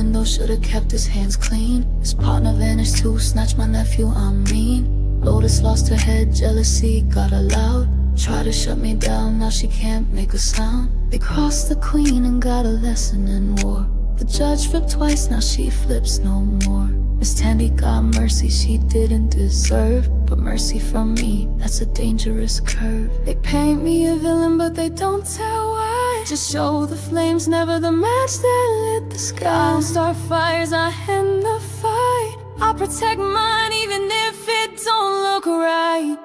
window, should've kept his hands clean. His partner vanished too, snatched my nephew, I'm mean. Lotus lost her head, jealousy got her loud. Tried to shut me down, now she can't make a sound. They crossed the queen and got a lesson in war. The judge flipped twice, now she flips no more. Miss Tandy got mercy she didn't deserve, but mercy from me, that's a dangerous curve. They paint me a villain but they don't tell why. Just show the flames, never the match that lit the sky. I don't start fires, I end the fight. I'll protect mine even if it don't look right.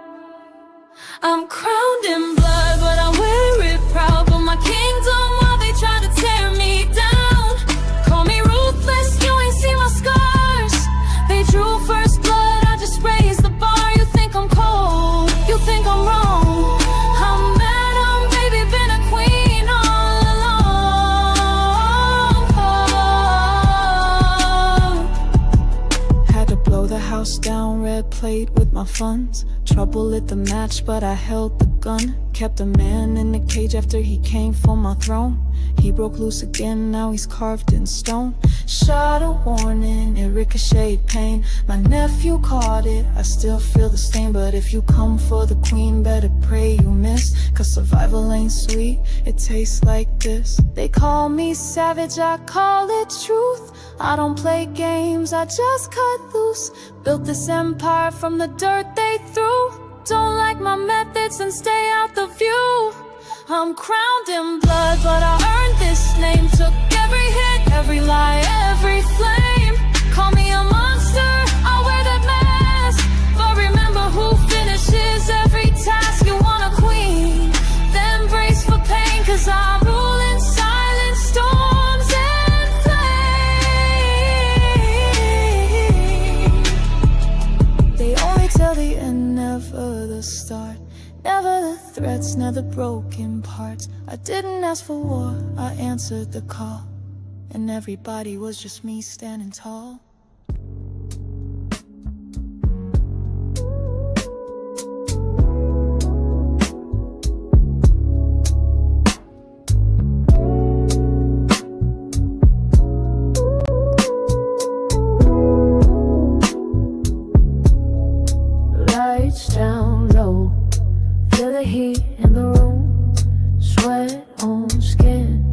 I'm crowned in blood, but I wear it proud. But my kingdom while they try to tear me down. Call me ruthless, you ain't seen my scars. They drew first blood, I just raised the bar. You think I'm cold, you think I'm wrong. I'm Madam, baby, been a queen all along. Had to blow the house down, red plate with my funds. Trouble lit the match, but I held the gun. Kept a man in the cage after he came for my throne. He broke loose again, now he's carved in stone. Shot a warning, it ricocheted pain. My nephew caught it, I still feel the stain. But if you come for the queen, better pray you miss. Cause survival ain't sweet, it tastes like this. They call me savage, I call it truth. I don't play games, I just cut loose. Built this empire from the dirt they threw. Don't like my methods and stay out the view. I'm crowned in blood, but I earned this name. Took every hit, every lie, every flame. Call me a monster, I wear that mask. But remember who finishes every task. You want a queen, then brace for pain. Cause I rule in silent storms and flame. They only tell the end, never the start. Never the threats, never the broken parts. I didn't ask for war, I answered the call. And everybody was just me standing tall. Lights down low, feel the heat in the room. Sweat on skin,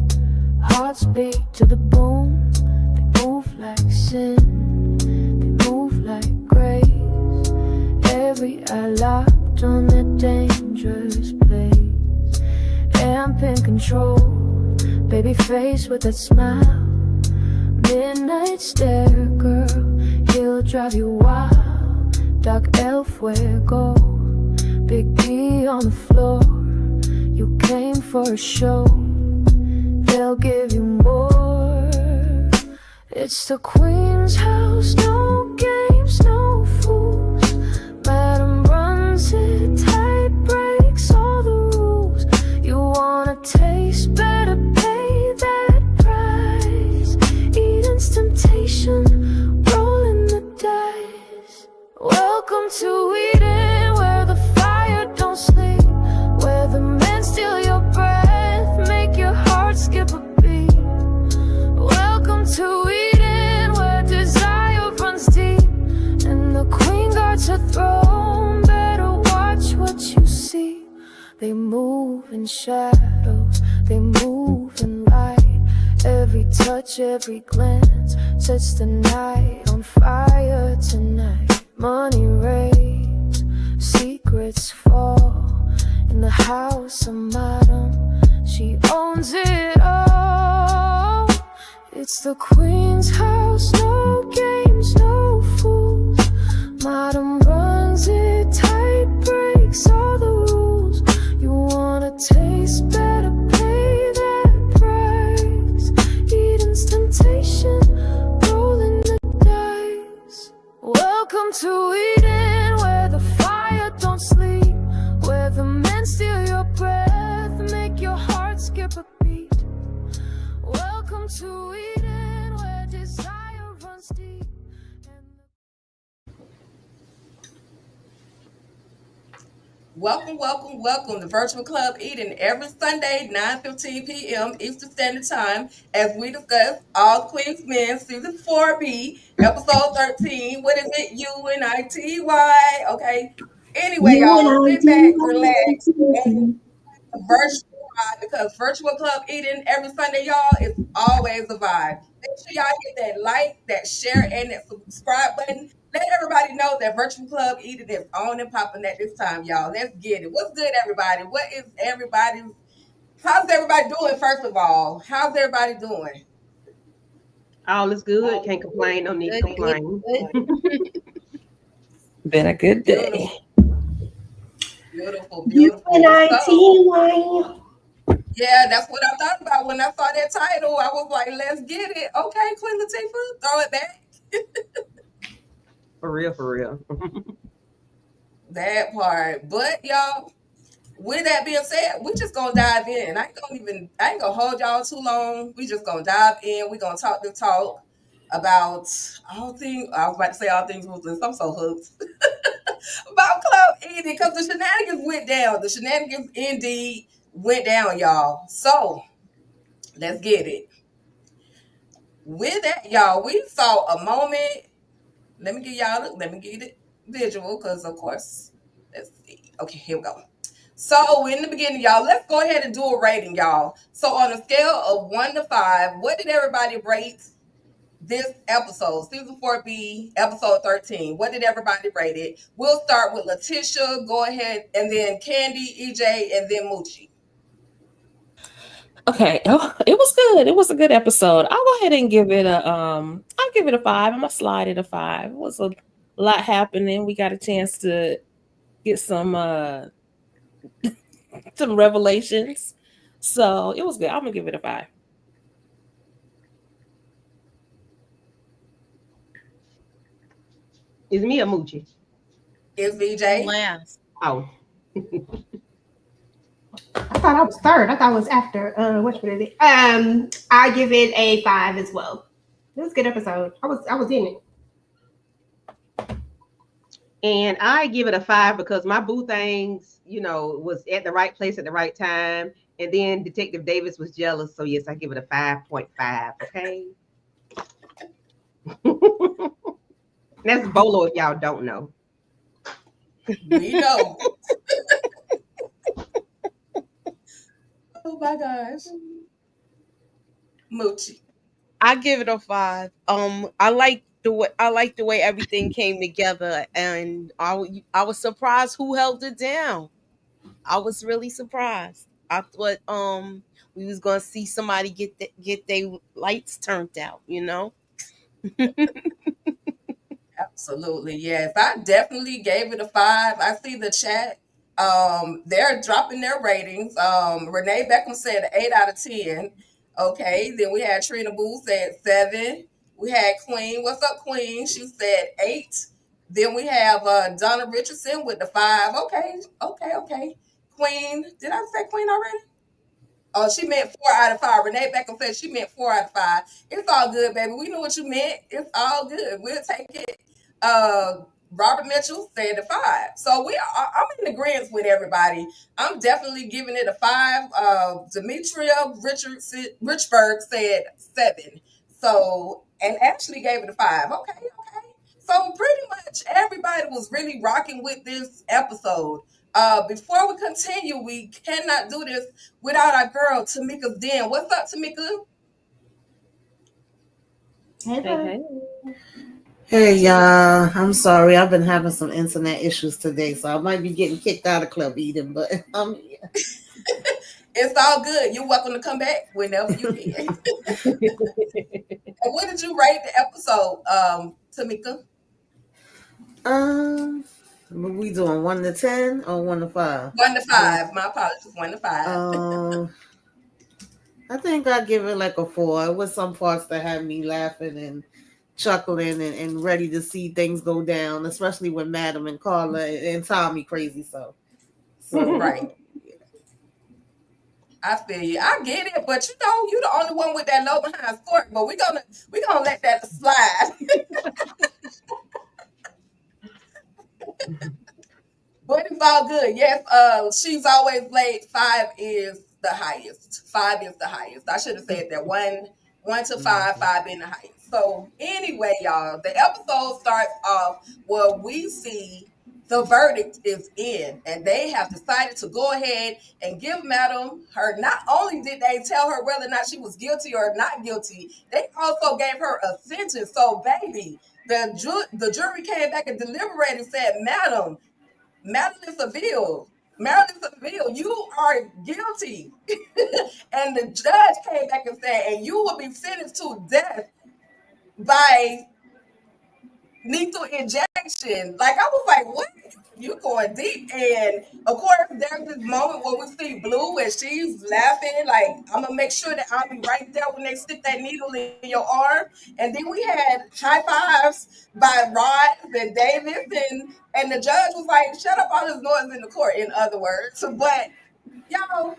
hearts beat to the boom. They move like sin, they move like grace. Every eye locked on a dangerous place. Amp in control, baby face with that smile. Midnight stare, girl, he'll drive you wild. Dark elf, where go? Big D on the floor. You came for a show, they'll give you more. It's the queen's house, no games, no fools. Madam runs it tight, breaks all the rules. You wanna taste, better pay that price. Eden's temptation, rolling the dice. Welcome to Eden, where the fire don't sleep. Where the men steal your breath, make your heart skip a beat. Welcome to Eden, where desire runs deep. And the queen guards her throne, better watch what you see. They move in shadows, they move in light. Every touch, every glance sets the night on fire tonight. Money rains, secrets fall. In the house of Madam, she owns it all. It's the queen's house, no games, no fools. Madam runs it tight, breaks all the rules. You wanna taste, better pay that price. Eden's temptation, rolling the dice. Welcome to Eden, where the fire don't sleep. Where the men steal your breath, make your heart skip a beat. Welcome to Eden, where desire runs deep. Welcome, welcome, welcome to Virtual Club Eden every Sunday, 9:15 p.m. Eastern Standard Time, as we discuss All Queens Men, Season 4B, Episode 13. What is it? U.N.I.T.Y. Okay. Anyway, y'all, sit back, relax, and U.N.I.T.Y. virtual vibe because Virtual Club Eden every Sunday, y'all, is always a vibe. Make sure y'all hit that like, that share, and that subscribe button. Let everybody know that Virtual Club Eden is on and popping at this time, y'all. Let's get it. What's good, everybody? What is everybody's? How's everybody doing? First of all, how's everybody doing? All is good. Can't complain. No need to Good, good, complain. good. Been a good day. Beautiful, beautiful, beautiful. So, U.N.I.T.Y. yeah, that's what I thought about when I saw that title. I was like, let's get it. Okay, Queen Latifah, throw it back. For real, for real. That part. But y'all, with that being said, we just gonna dive in. I ain't gonna hold y'all too long. We just gonna dive in. We gonna talk the talk about all things. I was about to say all things Muslims. I'm so hooked about Club Edie because the shenanigans went down. The shenanigans indeed went down, y'all. So let's get it. With that, y'all, we saw a moment. Let me get it visual because of course, let's see. Okay, here we go. So in the beginning, y'all, let's go ahead and do a rating, y'all. So on a scale of 1 to 5, what did everybody rate this episode, season 4B, episode 13? What did everybody rate it? We'll start with Letitia. Go ahead, and then Candy, EJ, and then Moochie. Okay. Oh, it was good. It was a good episode. I'll go ahead and give it a I'll give it a 5. I'm gonna slide it a 5. It was a lot happening. We got a chance to get some revelations. So it was good. I'm gonna give it a 5. Is me a Moochie? Is I'm VJ? last. Oh, I thought I was third. I thought I was after. Which one is it? I give it a 5 as well. It was a good episode. I was in it. and I give it a 5 because my boo things, was at the right place at the right time. And then Detective Davis was jealous. So, yes, I give it a 5.5. Okay. That's Bolo if y'all don't know. We know. Oh my gosh, Moochie. I give it a 5. I like the way everything came together, and I was surprised who held it down. I was really surprised. I thought we was gonna see somebody get their lights turned out. Absolutely, yes. I definitely gave it a 5. I see the chat. They're dropping their ratings. Renee Beckham said 8 out of 10. Okay, then we had Trina Boo said 7. We had Queen. What's up, Queen? She said 8. Then we have Donna Richardson with the 5. Okay, okay, okay. Queen, did I say Queen already? Oh, she meant 4 out of 5. Renee Beckham said she meant 4 out of 5. It's all good, baby. We knew what you meant. It's all good. We'll take it. Uh, Robert Mitchell said a 5. So I'm in agreement with everybody. I'm definitely giving it a 5. Demetria Richburg said 7. So and Ashley gave it a 5. Okay, okay. So pretty much everybody was really rocking with this episode. Before we continue, we cannot do this without our girl Tamika's Den. What's up, Tamika? Hey, Hey, bud. hey. Hey y'all, I'm sorry. I've been having some internet issues today, so I might be getting kicked out of Club Eden, but It's all good. You're welcome to come back whenever you can. And what did you rate the episode, Tamika? what we doing 1 to 10 or 1 to 5? One to One. five. My apologies. 1 to 5. Um, I think I give it like a 4. It was some parts that had me laughing and chuckling and ready to see things go down, especially with Madam and Carla and Tommy crazy. So Right. I feel you. I get it, but you the only one with that low behind score. But we gonna let that slide. But it's all good. Yes, she's always late. Five is the highest. Five is the highest. I should have said that. One to five, five being the highest. So anyway, y'all, the episode starts off where we see the verdict is in, and they have decided to go ahead and give Madam her. Not only did they tell her whether or not she was guilty or not guilty, they also gave her a sentence. So, baby, the jury came back and deliberated and said, Madam, Madeline Seville, Marilyn Seville, you are guilty. And the judge came back and said, and you will be sentenced to death by lethal injection. Like, I was like, what? You going deep. And of course, there's this moment where we see Blue and she's laughing, like, I'm gonna make sure that I'll be right there when they stick that needle in your arm. And then we had high fives by Rod and Davis, and the judge was like, shut up all this noise in the court, in other words. But y'all,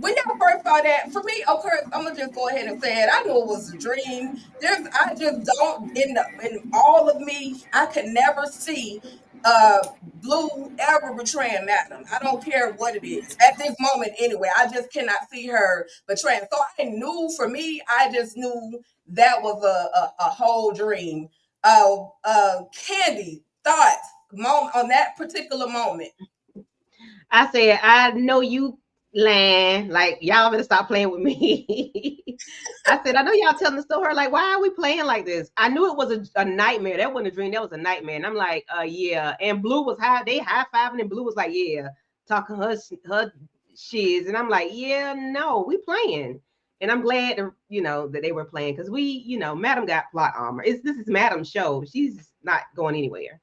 when y'all first saw that, for me, of course, I'm gonna just go ahead and say it. I knew it was a dream. I just don't in all of me. I could never see Blue ever betraying Magnum. I don't care what it is at this moment. Anyway, I just cannot see her betraying. So I knew, for me, I just knew that was a whole dream. Candy, thoughts moment on that particular moment. I said, I know you lying. Like, y'all better stop playing with me. I said, I know y'all telling the story. Like, why are we playing like this? I knew it was a nightmare. That wasn't a dream. That was a nightmare. And I'm like, yeah. And Blue was they high fiving, and Blue was like, yeah, talking her shiz. And I'm like, yeah, no, we playing. And I'm glad that they were playing, because Madam got plot armor. This is Madam's show. She's not going anywhere.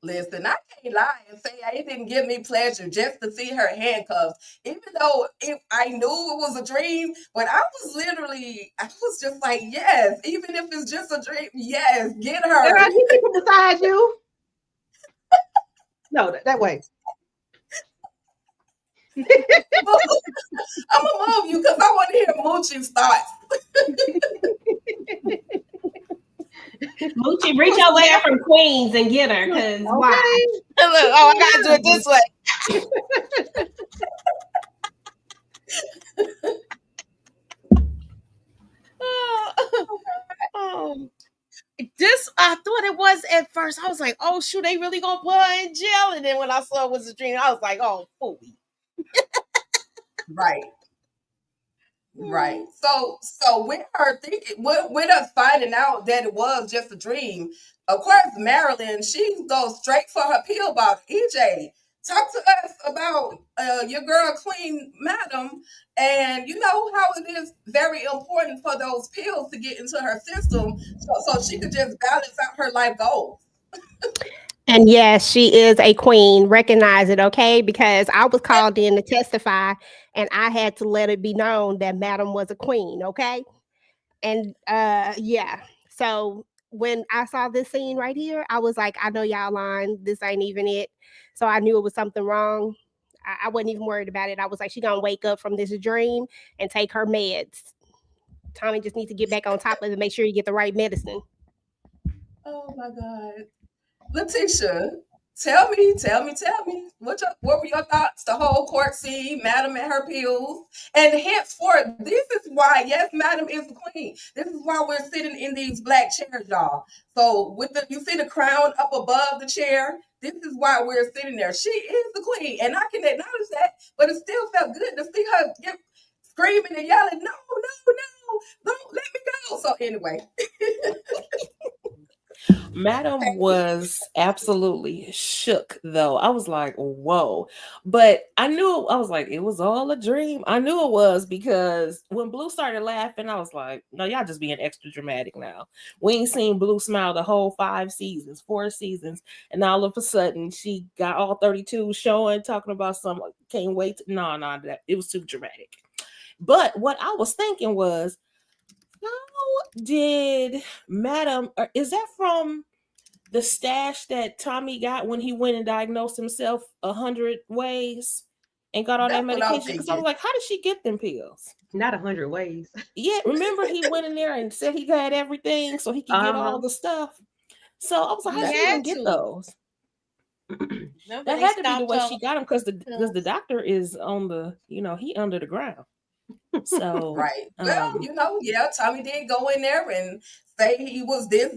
Listen, I can't lie and say it didn't give me pleasure just to see her handcuffs, even though I knew it was a dream. But I was just like, yes, even if it's just a dream, yes, get her. Girl, you people beside you. No, that way. I'm gonna move you because I want to hear Moochie's thoughts. Moochie, reach your way up from Queens and get her, because why? Look, I gotta do it this way. This I thought it was at first. I was like, oh shoot, they really gonna put her in jail. And then when I saw it was a dream, I was like, oh fooey. Right. Right. So with her thinking, with us finding out that it was just a dream, of course, Marilyn, she goes straight for her pill box. EJ, talk to us about your girl Queen Madam, and you know how it is very important for those pills to get into her system, so she could just balance out her life goals. And yes, she is a queen. Recognize it, okay? Because I was called in to testify, and I had to let it be known that Madam was a queen, okay? And yeah. So when I saw this scene right here, I was like, I know y'all lying. This ain't even it. So I knew it was something wrong. I wasn't even worried about it. I was like, she gonna wake up from this dream and take her meds. Tommy just needs to get back on top of it, make sure you get the right medicine. Oh my God. Letitia, tell me, what were your thoughts? The whole court scene, Madam and her pills, and henceforth, this is why, yes, Madam is the queen. This is why we're sitting in these black chairs, y'all. So you see the crown up above the chair. This is why we're sitting there. She is the queen, and I can acknowledge that. But it still felt good to see her screaming and yelling, "No, no, no! Don't let me go!" So anyway. Madam was absolutely shook, though. I was like, whoa. But I was like, it was all a dream. I knew it was, because when Blue started laughing, I was like, no, y'all just being extra dramatic now. We ain't seen Blue smile the whole 4 seasons. And all of a sudden, she got all 32 showing, talking about can't wait. No, it was too dramatic. But what I was thinking was, how did Madam, or is that from the stash that Tommy got when he went and diagnosed himself 100 ways and got all that medication? Because I was like, how did she get them pills? Not 100 ways. Yeah, remember he went in there and said he got everything so he could get all the stuff. So I was like, how did she even get those? Remember That they had to be the stopped way her she got him because the pills. doctor is on the, he under the ground. So, Right. Well, yeah, Tommy did go in there and say he was this,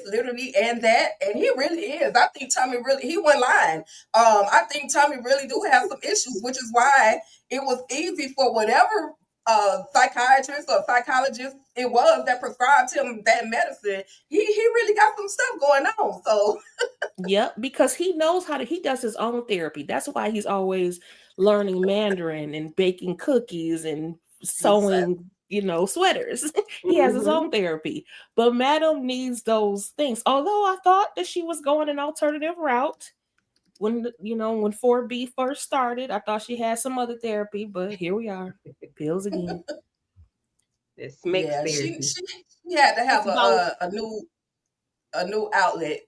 literally, and that, and he really is. I think Tommy really he wasn't lying. I think Tommy really do have some issues, which is why it was easy for whatever psychiatrist or psychologist it was that prescribed him that medicine. He really got some stuff going on. So yep, because he does his own therapy. That's why he's always learning Mandarin and baking cookies and exactly. sewing, sweaters. He has his Hmm. own therapy. But Madam needs those things. Although I thought that she was going an alternative route when 4B first started, I thought she had some other therapy, but here we are. Pills again. It's mixed Yeah, she therapy. she she had to It's have both. a new outlet,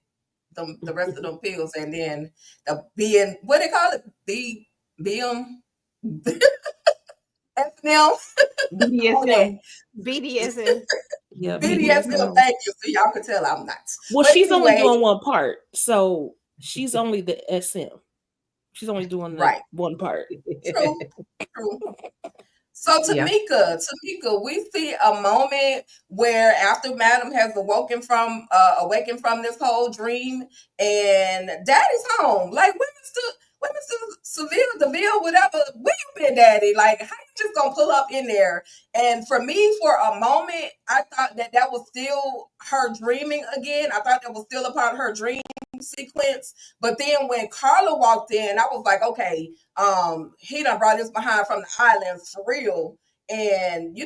the rest of them pills, and then the being what they call it, BM, FNM, all that BDSM. BDSM. Yeah, BDSM. BDSM. Thank you. So y'all could tell I'm not. Well, But she's only anyway, doing one part. So she's only the SM. She's only doing the right, one part. true, true. So Yeah. Tamika, we see a moment where after Madam has awakened from this whole dream, and Daddy's home. Like women still Seville, Deville, whatever. Where you been, Daddy? Like how you just gonna pull up in there? And for me, for a moment, I thought that was still her dreaming again. I thought that was still a part of her dream sequence. But then when Carla walked in, I was like, okay, he done brought this behind from the islands for real. And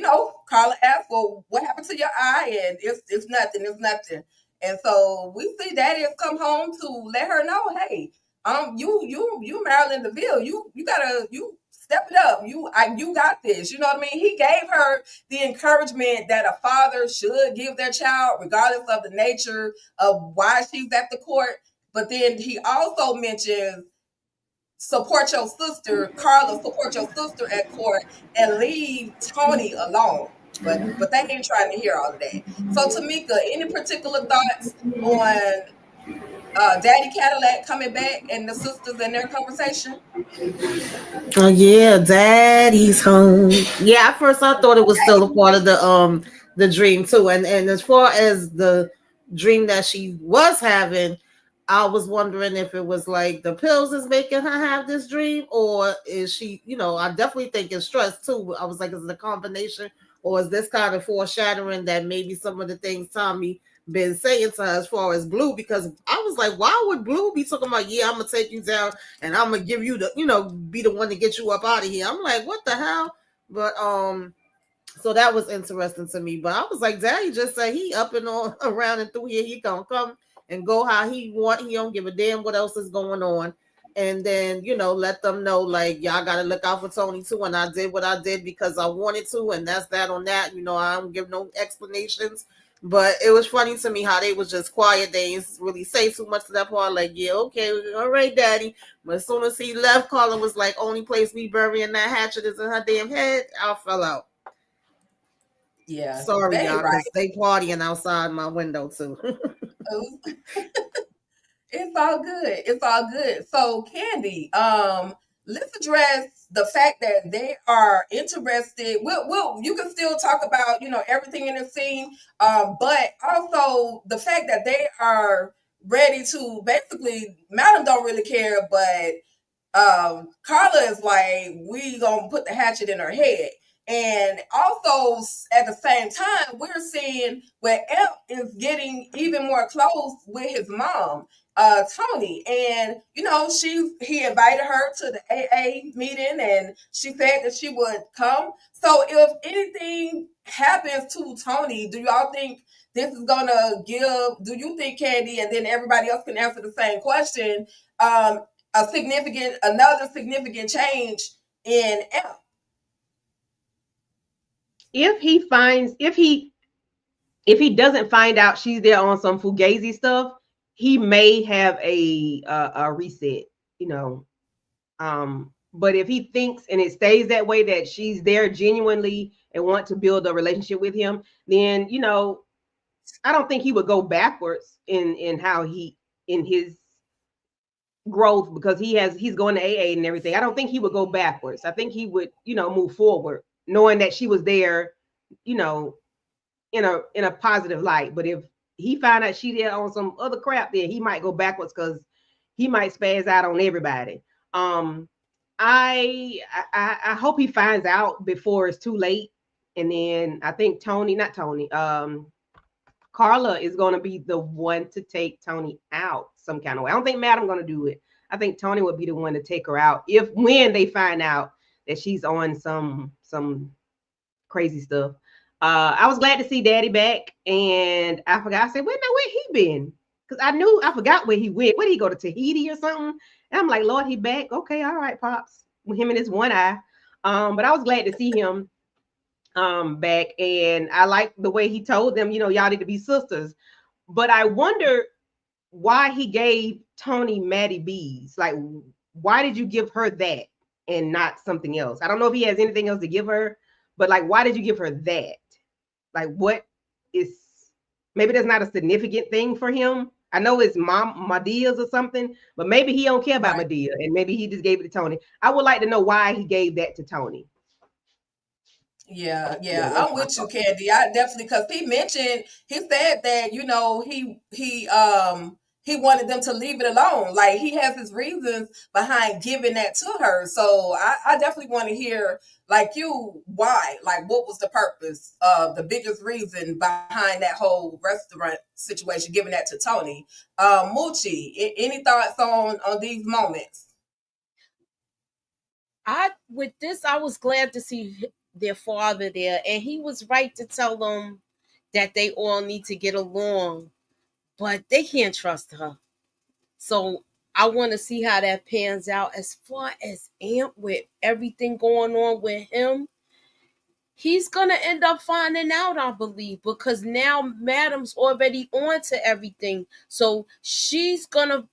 Carla asked, well, what happened to your eye? And it's nothing, it's nothing. And so we see Daddy has come home to let her know, hey, you Marilyn DeVille, you gotta step it up. You got this. You know what I mean? He gave her the encouragement that a father should give their child, regardless of the nature of why she's at the court. But then he also mentions support your sister, Carla, support your sister at court and leave Tony alone. But they ain't trying to hear all of that. So Tamika, any particular thoughts on Daddy Cadillac coming back and the sisters and their conversation? Oh yeah, Daddy's home. Yeah, at first I thought it was still a part of the dream too. And as far as the dream that she was having, I was wondering if it was like the pills is making her have this dream, or is she, I definitely think it's stress too. I was like, is it a combination, or is this kind of foreshadowing that maybe some of the things Tommy been saying to her as far as Blue? Because I was like, why would Blue be talking about, yeah, I'm gonna take you down and I'm gonna give you the, be the one to get you up out of here. I'm like, what the hell? But so that was interesting to me. But I was like, Daddy just said he up and on around and through here. He gonna come and go how he want. He don't give a damn what else is going on. And then, let them know, like, y'all gotta look out for Tony too. And I did what I did because I wanted to, and that's that on that. I don't give no explanations. But it was funny to me how they was just quiet. They didn't really say too much to that part. Like, yeah, okay, all right, Daddy. But as soon as he left, Carla was like, only place we burying that hatchet is in her damn head. I fell out. Yeah, Sorry, they y'all, right. because they partying outside my window too. It's all good. It's all good. So, Candy, let's address the fact that they are interested. You can still talk about, everything in the scene, but also the fact that they are ready to basically, Madam don't really care, but Carla is like, we gonna put the hatchet in her head. And also at the same time, we're seeing where Emp is getting even more close with his mom, Tony. And he invited her to the AA meeting and she said that she would come. So if anything happens to Tony, do y'all think this is gonna do you think, Candy, and then everybody else can answer the same question, um, another significant change in Amp? If he finds, if he doesn't find out she's there on some fugazi stuff, he may have a reset, you know. But if he thinks and it stays that way, that she's there genuinely and want to build a relationship with him, then I don't think he would go backwards in how he in his growth because he's going to AA and everything. I don't think he would go backwards. I think he would, move forward, knowing that she was there, you know, in a positive light. But if he found out she did on some other crap, then he might go backwards because he might spaz out on everybody. Um, I hope he finds out before it's too late. And then I think not Tony, Carla is going to be the one to take Tony out some kind of way. I don't think Madam going to do it. I think Tony would be the one to take her out if when they find out that she's on some crazy stuff. I was glad to see Daddy back, and I forgot. I said, "Where he been?" Because I forgot where he went. Where did he go to Tahiti or something? And I'm like, Lord, he back. Okay, all right, pops. With him and his one eye. But I was glad to see him back, and I like the way he told them, y'all need to be sisters. But I wonder why he gave Tony Maddie B's. Like, why did you give her that and not something else? I don't know if he has anything else to give her, but like, why did you give her that? Like, what is, maybe that's not a significant thing for him. I know it's Medea's or something, but maybe he don't care about Right. Medea, and maybe he just gave it to Tony. I would like to know why he gave that to Tony. Yeah, Yeah, yeah, that's I'm my with you, thought. Candy. I definitely because he said that he wanted them to leave it alone. Like he has his reasons behind giving that to her. So I definitely want to hear like you why, like what was the purpose of the biggest reason behind that whole restaurant situation, giving that to Tony. Moochie, any thoughts on these moments? I was glad to see their father there, and he was right to tell them that they all need to get along, but they can't trust her. So I want to see how that pans out. As far as Amp, with everything going on with him, he's gonna end up finding out, I believe, because now Madam's already on to everything. So he's gonna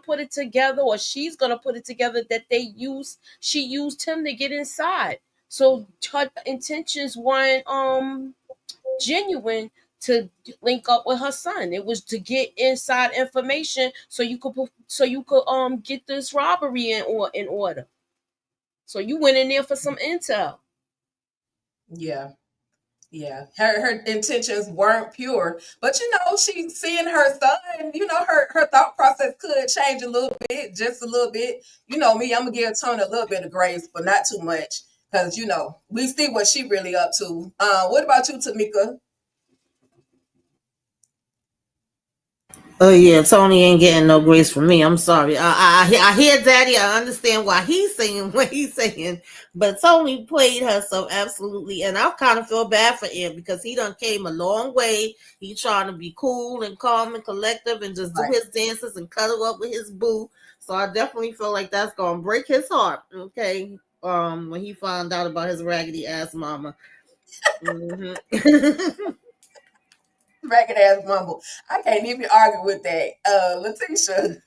put it together, or she's gonna put it together that she used him to get inside. So her intentions weren't genuine to link up with her son. It was to get inside information so you could get this robbery in order. So you went in there for some intel. Yeah. Yeah, her intentions weren't pure, but she seeing her son. Her thought process could change a little bit, just a little bit. Me, I'm gonna give Tony a little bit of grace, but not too much, because we see what she really up to. What about you, Tamika? Oh yeah, Tony ain't getting no grace from me. I'm sorry. I hear Daddy. I understand why he's saying what he's saying, but Tony played her so absolutely, and I kind of feel bad for him because he done came a long way. He trying to be cool and calm and collective and just do Right. his dances and cuddle up with his boo. So I definitely feel like that's gonna break his heart. Okay, when he found out about his raggedy ass mama. Mm-hmm. Ragged ass mumble. I can't even argue with that. Letitia.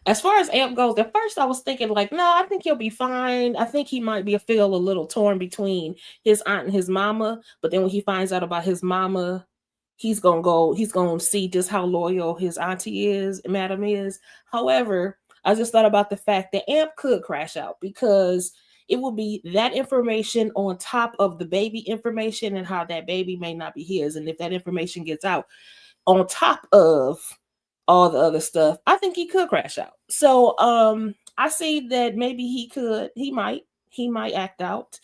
As far as Amp goes, at first I was thinking like, no, I think he'll be fine. I think he might be feel a little torn between his aunt and his mama. But then when he finds out about his mama, he's gonna see just how loyal his auntie is, Madam is. However, I just thought about the fact that Amp could crash out because it will be that information on top of the baby information and how that baby may not be his. And if that information gets out on top of all the other stuff, I think he could crash out. So I see that maybe he might act out.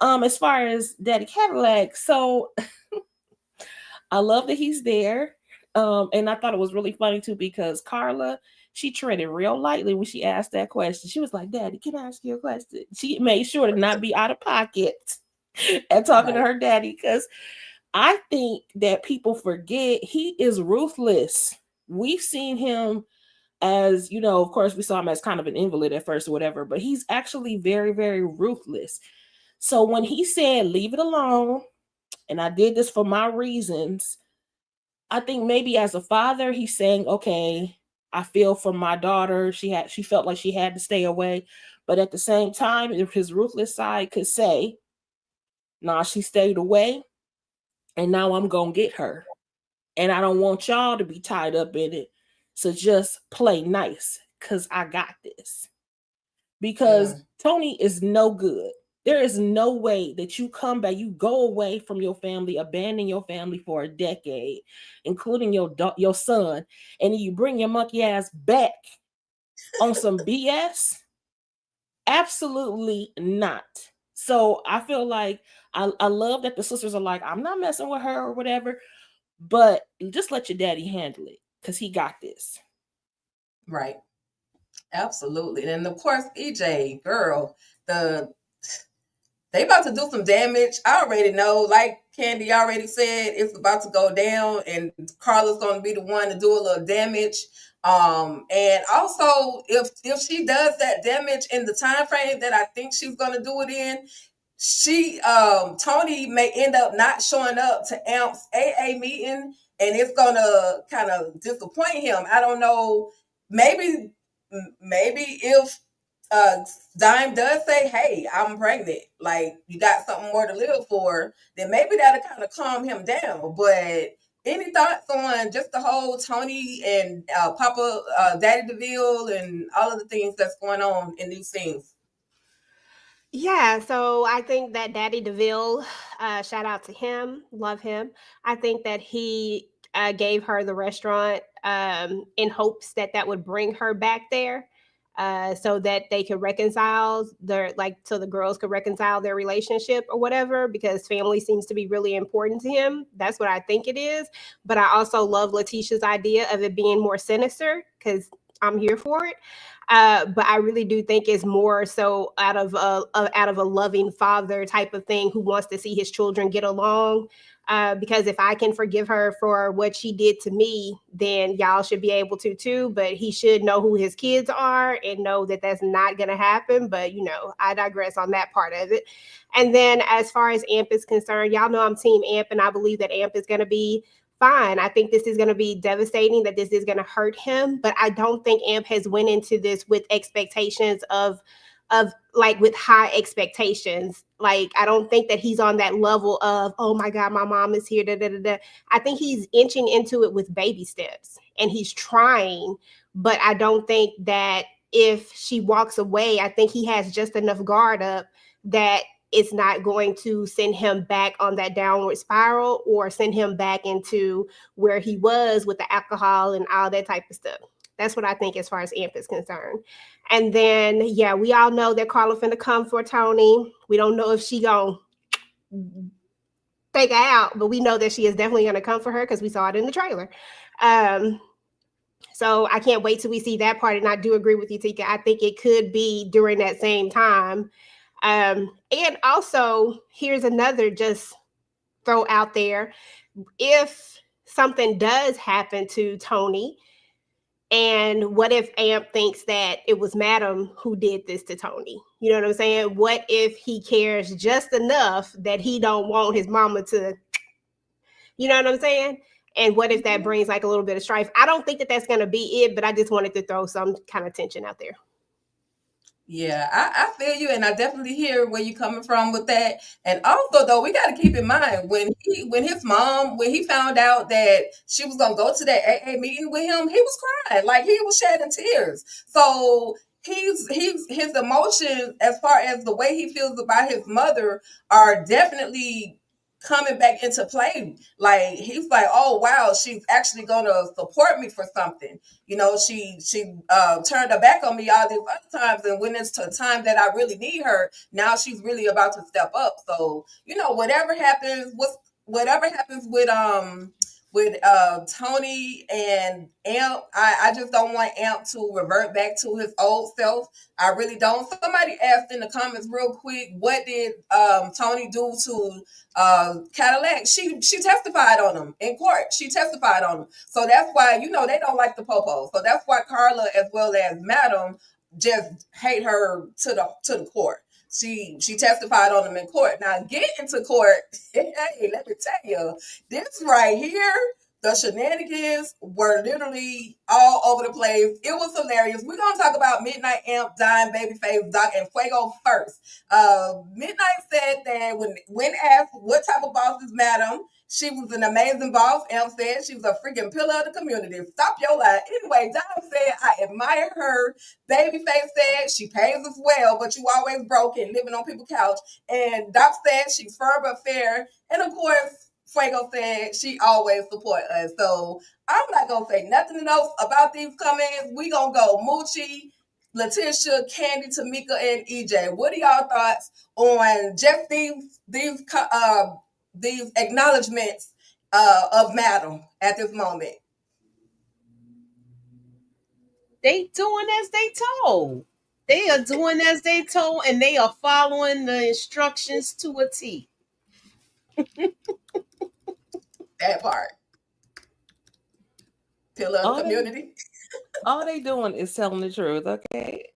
As far as Daddy Cadillac, so I love that he's there. And I thought it was really funny too because Carla, she treaded real lightly when she asked that question. She was like, Daddy, can I ask you a question? She made sure to not be out of pocket and talking to Right. her daddy because I think that people forget he is ruthless. We've seen him as, of course, we saw him as kind of an invalid at first or whatever, but he's actually very, very ruthless. So when he said, leave it alone, and I did this for my reasons, I think maybe as a father, he's saying, okay, I feel for my daughter. She felt like she had to stay away. But at the same time, if his ruthless side could say, nah, she stayed away, and now I'm gonna get her. And I don't want y'all to be tied up in it. So just play nice because I got this. Because Mm, Tony is no good. There is no way that you come back, you go away from your family, abandon your family for a decade, including your son, and then you bring your monkey ass back on some BS. Absolutely not. So I feel like I love that the sisters are like, I'm not messing with her or whatever, but just let your daddy handle it because he got this. right. Absolutely. And of course, EJ, girl, the they about to do some damage. I already know, like Candy already said, it's about to go down, and Carla's going to be the one to do a little damage. And also, if she does that damage in the time frame that I think she's going to do it in, she Tony may end up not showing up to Amp's AA meeting, and it's gonna kind of disappoint him. I don't know. Maybe maybe if uh Dime does say, "Hey, I'm pregnant. Like you got something more to live for," then maybe that'll kind of calm him down. But any thoughts on just the whole Tony and Papa Daddy DeVille and all of the things that's going on in these scenes? Yeah, so I think that Daddy DeVille, shout out to him, love him. I think that he gave her the restaurant in hopes that that would bring her back there, so that they could reconcile their, like, so the girls could reconcile their relationship or whatever, because family seems to be really important to him. That's what I think it is. But I also love Letitia's idea of it being more sinister because I'm here for it. But I really do think it's more so out of a loving father type of thing who wants to see his children get along. Because if I can forgive her for what she did to me, then y'all should be able to too. But he should know who his kids are and know that that's not going to happen. But I digress on that part of it. And then as far as Amp is concerned, y'all know I'm Team Amp, and I believe that Amp is going to be fine. I think this is going to be devastating, that this is going to hurt him, but I don't think Amp has went into this with expectations of like with high expectations. Like I don't think that he's on that level of, oh my god, my mom is here, da, da, da, da. I think he's inching into it with baby steps and he's trying, but I don't think that if she walks away, I think he has just enough guard up that it's not going to send him back on that downward spiral or send him back into where he was with the alcohol and all that type of stuff. That's what I think as far as Amp is concerned. And then, yeah, we all know that Carla finna come for Tony. We don't know if she gonna take her out, but we know that she is definitely gonna come for her because we saw it in the trailer. Um, so I can't wait till we see that part. And I do agree with you, Tika. I think it could be during that same time. And also, here's another just throw out there. If something does happen to Tony, and what if Amp thinks that it was Madam who did this to Tony? You know what I'm saying? What if he cares just enough that he don't want his mama to, you know what I'm saying? And what if that brings like a little bit of strife? I don't think that that's going to be it, but I just wanted to throw some kind of tension out there. Yeah, I feel you, and I definitely hear where you're coming from with that. And also, though, we got to keep in mind when his mom, when he found out that she was gonna go to that AA meeting with him, he was crying, like he was shedding tears. So he's his emotions, as far as the way he feels about his mother, are definitely coming back into play. Like he's like, oh wow, she's actually gonna support me for something. She turned her back on me all these other times, and when it's to time that I really need her, now she's really about to step up. So whatever happens with Tony and Amp, I just don't want Amp to revert back to his old self. I really don't. Somebody asked in the comments real quick, what did Tony do to Cadillac? She testified on him in court. She testified on him. So that's why they don't like the popo. So that's why Carla as well as Madam just hate her to the court. She testified on him in court. Now getting to court, hey, let me tell you, this right here, the shenanigans were literally all over the place. It was hilarious. We're gonna talk about Midnight Amp, Dime, Babyface, Doc, and Fuego first. Midnight said that when asked what type of boss is Madam, She was an amazing boss. Em said she was a freaking pillar of the community. Stop your lie. Anyway, Dom said, I admire her. Babyface said she pays us well, but you always broke and living on people's couch. And Doc said she's firm but fair. And of course, Fuego said she always support us. So I'm not gonna say nothing else about these comments. We gonna go Moochie, Letitia, Candy, Tamika, and EJ. What are y'all thoughts on just these acknowledgments of Madam at this moment? They doing as they told. They are doing as they told, and they are following the instructions to a T. That part. Pillar of the All they community. all they doing is telling the truth, okay?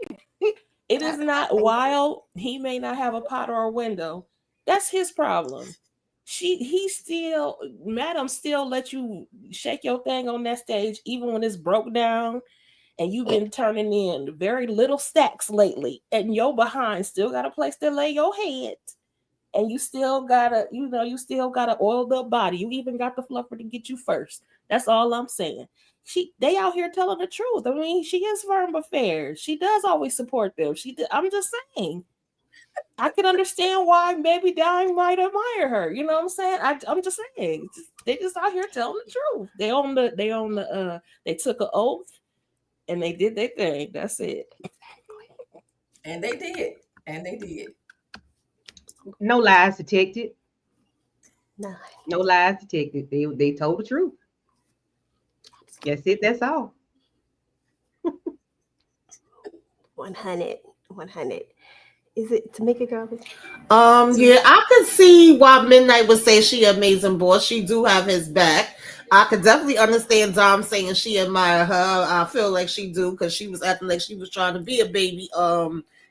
It I, is I not, think while he may not have a pot or a window, that's his problem. He still, Madam still let you shake your thing on that stage even when it's broke down, and you've been turning in very little stacks lately, and your behind still got a place to lay your head, and you still gotta, you still got an oiled up body. You even got the fluffer to get you first. That's all I'm saying. They out here telling the truth. I mean, she is firm but fair. She does always support them. I'm just saying. I can understand why maybe Dime might admire her. You know what I'm saying? I'm just saying. They just out here telling the truth. They took an oath and they did their thing. That's it. and they did. And they did. No lies detected. No. No lies detected. They told the truth. That's it. That's all. 100. 100. Is it Tamika Garbage? To Yeah, I could see why Midnight would say she amazing boss. She do have his back. I could definitely understand Dom saying she admire her. I feel like she do because she was acting like she was trying to be a baby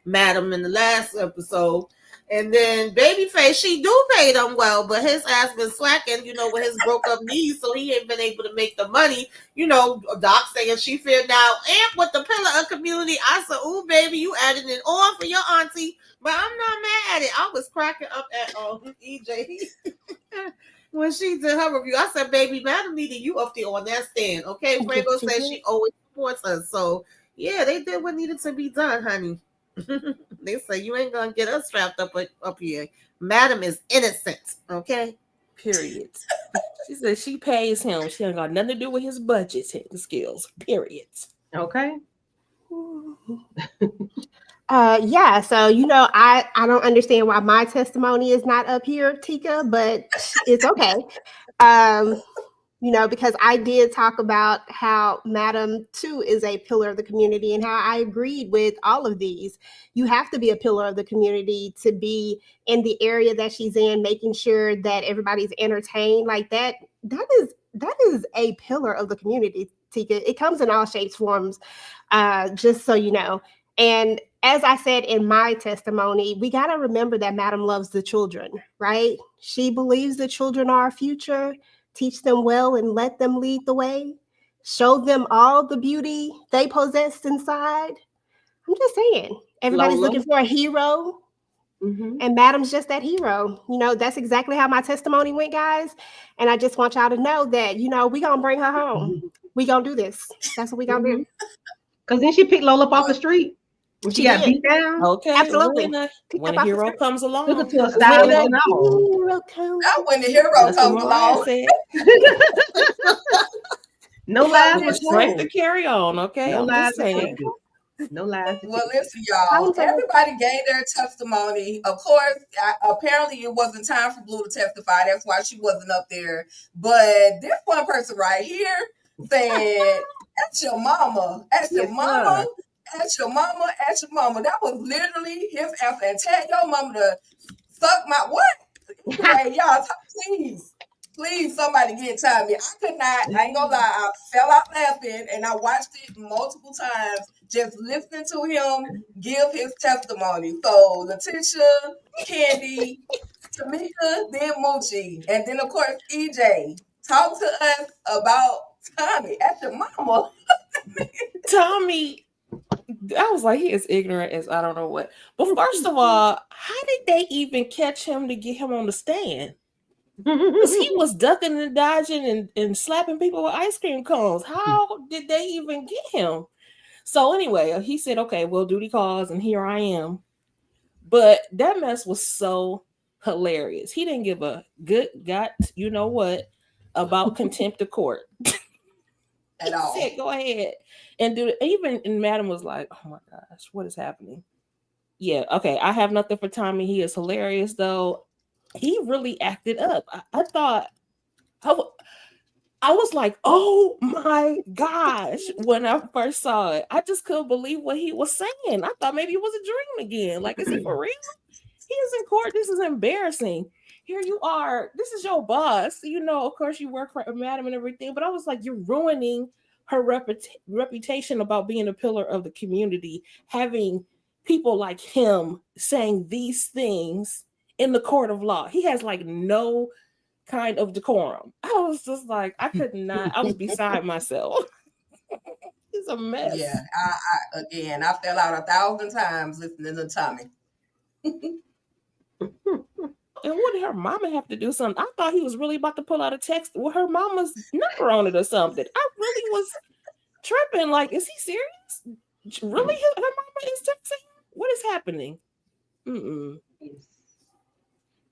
madam in the last episode. And then Babyface, she do pay them well, but his ass been slacking, with his broke up knees, so he ain't been able to make the money. Doc saying she feel now amp with the pillar of community. I said, ooh, baby, you added it on for your auntie. But I'm not mad at it. I was cracking up at EJ when she did her review. I said, baby, Madam needed you up there on that stand. Okay, Fuego says she always supports us. So, yeah, they did what needed to be done, honey. They say, you ain't going to get us strapped up here. Madam is innocent, okay? Period. She said she pays him. She ain't got nothing to do with his budgeting skills. Period. Okay. Yeah, so I don't understand why my testimony is not up here, Tika, but it's okay. Um, because I did talk about how Madam too is a pillar of the community and how I agreed with all of these. You have to be a pillar of the community to be in the area that she's in, making sure that everybody's entertained. Like that is a pillar of the community, Tika. It comes in all shapes, forms, just so you know. And as I said in my testimony, we got to remember that Madam loves the children, right? She believes the children are our future. Teach them well and let them lead the way. Show them all the beauty they possess inside. I'm just saying, everybody's Lola. looking for a hero, Mm-hmm. and Madam's just that hero. That's exactly how my testimony went, guys. And I just want y'all to know that, we going to bring her home. We going to do this. That's what we going to Mm-hmm. do. Because then she picked Lola up off the what? street when she She got did. beat down. Okay, Absolutely. when Picked a up off the hero street. comes Took her along, to a that's what When stylist a and that all. hero comes. Now when the hero that's what comes Mariah along, said. No lies It were was strength to told. carry on. Okay, No I'm lies just saying. detected. No lies well, detected. listen, y'all. Accountable. Everybody gave their testimony. Of course, apparently it wasn't time for Blue to testify. That's why she wasn't up there. But this one person right here said, "At your mama, at your Yes, mama, sir. at your mama, at your mama." That was literally his answer. And tell your mama to suck my what? Anyway, y'all, please, please, somebody get Tommy. I could not. I ain't gonna lie. I fell out laughing, and I watched it multiple times, just listening to him give his testimony. So Letitia, Candy, Tamika, then Moochie, and then of course EJ. Talk to us about Tommy at your mama. Tommy, I was like, he is ignorant as I don't know what. But first of all, how did they even catch him to get him on the stand? Because he was ducking and dodging and slapping people with ice cream cones. How did they even get him? So anyway, he said, okay, well, duty calls, and here I am. But that mess was so hilarious. He didn't give a good got you know what about contempt of court. He At all. said, "Go ahead and do it." Even and Madam was like, "Oh my gosh, what is happening?" Yeah, okay. I have nothing for Tommy. He is hilarious, though. He really acted up. I thought I, w- I was like, "Oh my gosh!" When I first saw it, I just couldn't believe what he was saying. I thought maybe it was a dream again. Like, is he for real? He is in court. This is embarrassing. Here you are. This is your boss. You know, of course, you work for a madam and everything. But I was like, you're ruining her reputation about being a pillar of the community, having people like him saying these things in the court of law. He has like no kind of decorum. I was just like, I could not. I was beside myself. It's a Yeah, mess. again, I fell out 1,000 times listening to Tommy. And what did her mama have to do something? I thought he was really about to pull out a text with her mama's number on it or something. I really was tripping. Like, is he serious? Really? Her mama is texting him? What is happening? Mm-mm.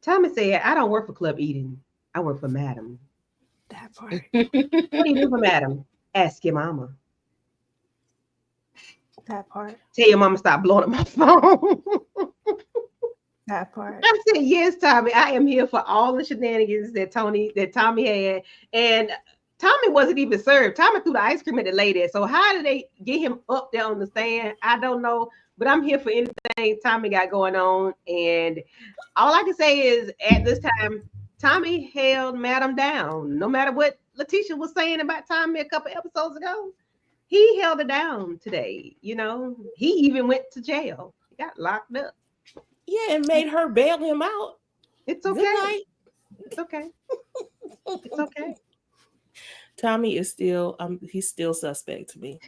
Thomas said, I don't work for Club Eden. I work for Madam. That part. What do you do for Madam? Ask your mama. That part. Tell your mama stop blowing up my phone. That part. I said, yes, Tommy, I am here for all the shenanigans that Tommy had. And Tommy wasn't even served. Tommy threw the ice cream at the lady. So how did they get him up there on the stand? I don't know. But I'm here for anything Tommy got going on. And all I can say is at this time, Tommy held Madam down. No matter what Letitia was saying about Tommy a couple episodes ago, he held her down today. You know, he even went to jail. He got locked up. Yeah, and made her bail him out. It's Good okay. night. It's okay. It's okay. Tommy is still, he's still suspect to me.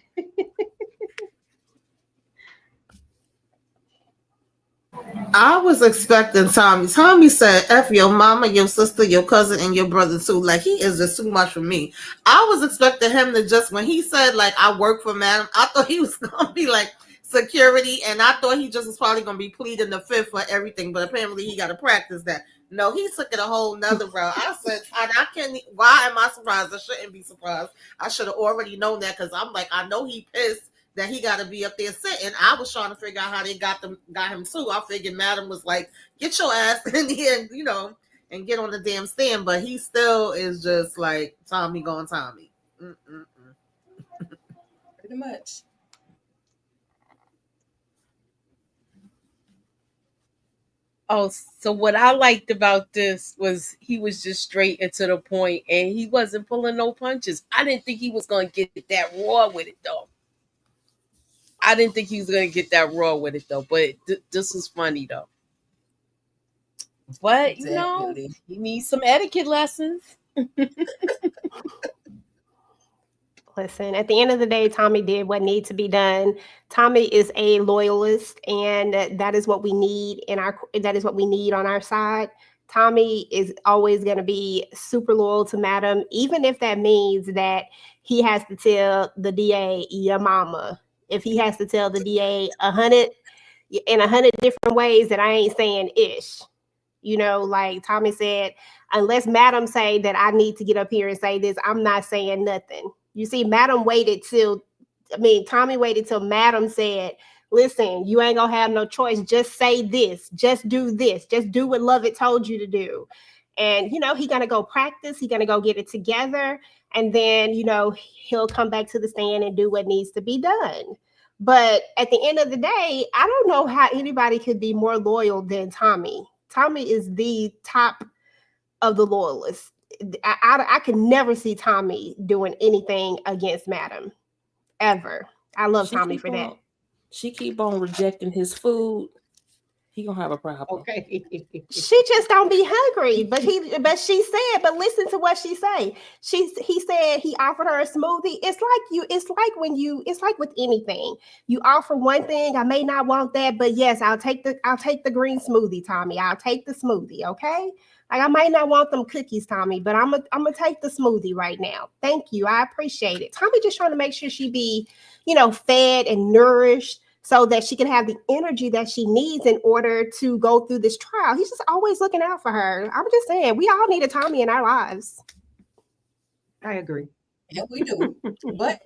I was expecting Tommy. Tommy said, F your mama, your sister, your cousin, and your brother too. Like, he is just too much for me. I was expecting him to just, when he said, like, I work for Madam, I thought he was going to be like security, and I thought he just was probably going to be pleading the fifth for everything, but apparently he got to practice that. No, he took it a whole nother route. I said, I can't, why am I surprised? I shouldn't be surprised. I should have already known that, because I'm like, I know he pissed that he got to be up there sitting. I was trying to figure out how they got him too. I figured Madam was like, get your ass in here, and get on the damn stand. But he still is just like Tommy going Tommy. Pretty much. Oh, so what I liked about this was he was just straight and to the point, and he wasn't pulling no punches. I didn't think he was gonna get that raw with it though. I didn't think he was gonna get that raw with it though. But this was funny though. But Definitely. he needs some etiquette lessons. Listen, at the end of the day, Tommy did what needs to be done. Tommy is a loyalist, and that is what we need on our side. Tommy is always going to be super loyal to Madam, even if that means that he has to tell the DA your mama. If he has to tell the DA 100 different ways that I ain't saying ish. Like Tommy said, unless Madam say that I need to get up here and say this, I'm not saying nothing. You see, Tommy waited till Madam said, listen, you ain't gonna have no choice. Just say this. Just do this. Just do what Lovett told you to do. And, he gonna go practice. He gonna go get it together. And then, he'll come back to the stand and do what needs to be done. But at the end of the day, I don't know how anybody could be more loyal than Tommy. Tommy is the top of the loyalists. I could never see Tommy doing anything against Madam, ever. I love Tommy for that. She keep on rejecting his food. He gonna have a problem. Okay. She just don't be hungry. But she said, but listen to what she say. He said he offered her a smoothie. It's like with anything. You offer one thing, I may not want that, but yes, I'll take the green smoothie, Tommy. I'll take the smoothie, okay? Like I might not want them cookies, Tommy, but I'm gonna take the smoothie right now. Thank you. I appreciate it. Tommy just trying to make sure she be, fed and nourished so that she can have the energy that she needs in order to go through this trial. He's just always looking out for her. I'm just saying, we all need a Tommy in our lives. I agree. Yeah, we do. But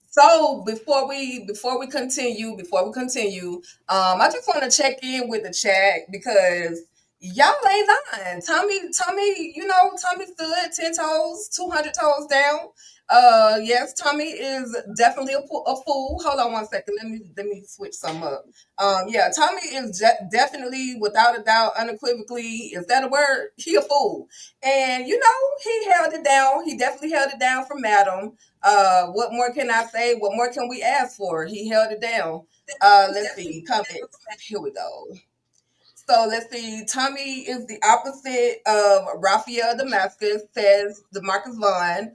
so before we continue, I just want to check in with the chat because y'all ain't lying. Tommy, Tommy stood 10 toes, 200 toes down. Yes, Tommy is definitely a fool. Hold on one second. Let me switch some up. Yeah, Tommy is definitely, without a doubt, unequivocally, is that a word? He a fool, and he held it down. He definitely held it down for Madam. What more can I say? What more can we ask for? He held it down. Let's see. Comments. Here we go. So let's see. Tommy is the opposite of Raphael Damascus, says Demarcus Vaughn.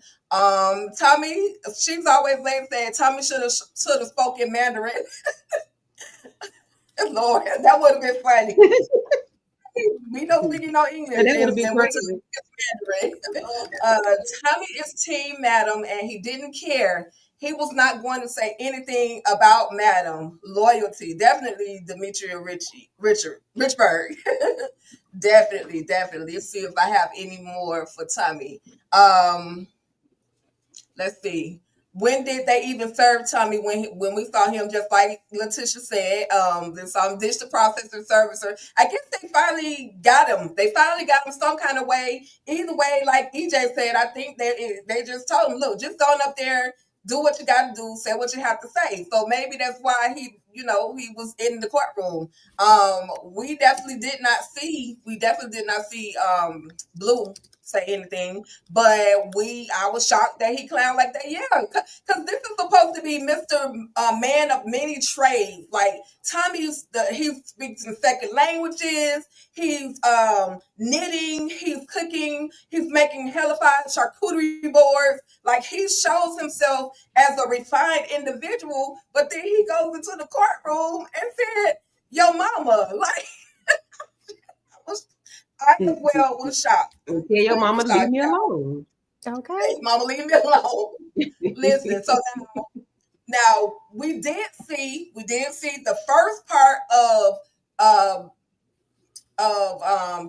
Tommy, she's always late saying Tommy should have spoken Mandarin. Lord, that would have been funny. We know speaking no English And that would have and, been and went to crazy. Mandarin. Tommy is Team Madam, and he didn't care. He was not going to say anything about Madam. Loyalty, definitely Demetria Richburg. Definitely. Let's see if I have any more for Tommy. Let's see. When did they even serve Tommy? When we saw him, just like Letitia said, then some dish the processor servicer. I guess they finally got him. They finally got him some kind of way. Either way, like EJ said, I think they just told him, look, just go up there, do what you got to do, say what you have to say. So maybe that's why he was in the courtroom. We definitely did not see. Blue say anything, but I was shocked that he clowned like that. Yeah, because this is supposed to be Mr. Man of many trades. Like he speaks in second languages. He's knitting. He's cooking. He's making hellified charcuterie boards. Like he shows himself as a refined individual, but then he goes into the courtroom and said, "Yo, mama," like. I as well was shocked. Tell your mama to leave Shocked, me y'all. alone. Okay. Hey, mama, leave me alone. Listen, so now we did see the first part of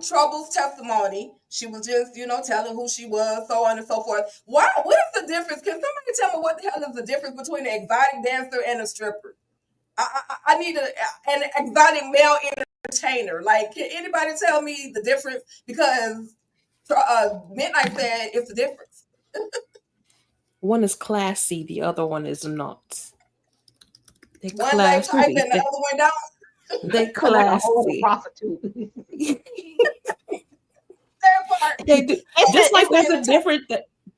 Trouble's testimony. She was just, telling who she was, so on and so forth. Wow, what is the difference? Can somebody tell me what the hell is the difference between an exotic dancer and a stripper? I need an exotic male entertainer. Like, can anybody tell me the difference? Because Midnight said it's the difference. One is classy, the other one is not. They One lay pipe classy. and the other one don't. They Like a whole classy. prostitute. That part. They do. Just like It's there's a entertainment. different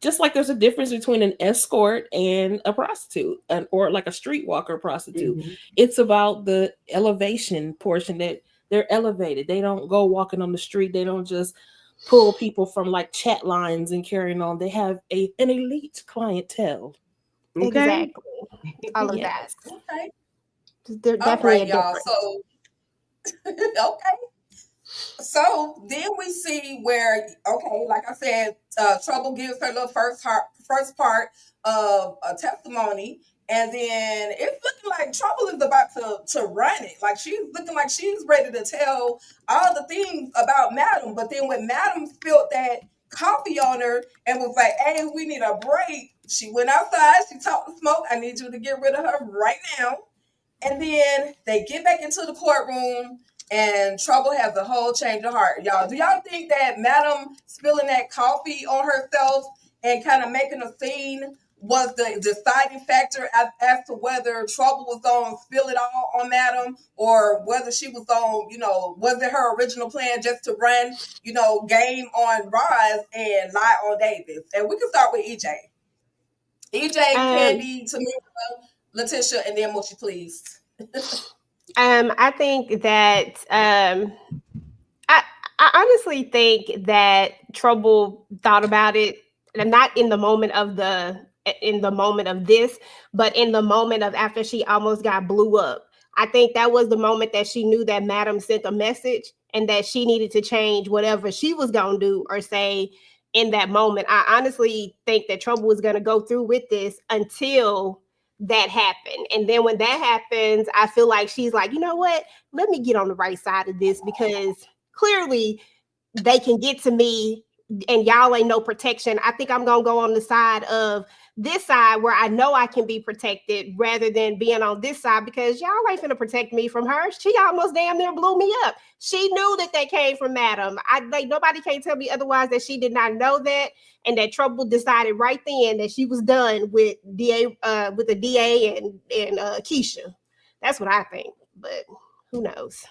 just like there's a difference between an escort and a prostitute, or like a streetwalker prostitute. Mhm. It's about the elevation portion, that they're elevated. They don't go walking on the street. They don't just pull people from like chat lines and carrying on. They have an elite clientele. Okay. Exactly. All of that. Yes. Okay. There's All definitely a right, y'all. difference. So okay. So then we see where, okay, like I said, Trouble gives her little first part of a testimony, and then it's looking like Trouble is about to run it. Like she's looking like she's ready to tell all the things about Madam. But then when Madam spilled that coffee on her and was like, "Hey, we need a break," she went outside. She talked to Smoke. I need you to get rid of her right now. And then they get back into the courtroom, and Trouble has a whole change of heart. Y'all, do y'all think that Madam spilling that coffee on herself and kind of making a scene was the deciding factor as to whether Trouble was going to spill it all on Madam, or whether she was on, was it her original plan just to run, game on Roz and lie on Davis? And we can start with EJ. EJ, Um, Candy, Tamika, Letitia, and then Mochi, please. I think that I I honestly think that Trouble thought about it, and not in the moment of this, but in the moment of after she almost got blew up. I think that was the moment that she knew that Madam sent a message, and that she needed to change whatever she was going to do or say in that moment. I honestly think that Trouble was going to go through with this until that happened. And then when that happens, I feel like she's like, you know what? Let me get on the right side of this, because clearly they can get to me and y'all ain't no protection. I think I'm gonna go on the side of this side where I know I can be protected rather than being on this side, because y'all ain't gonna protect me from her. She almost damn near blew me up. She knew that they came from Madam. I like nobody can tell me otherwise that she did not know that, and that Trouble decided right then that she was done with the DA and Keisha. That's what I think, but who knows?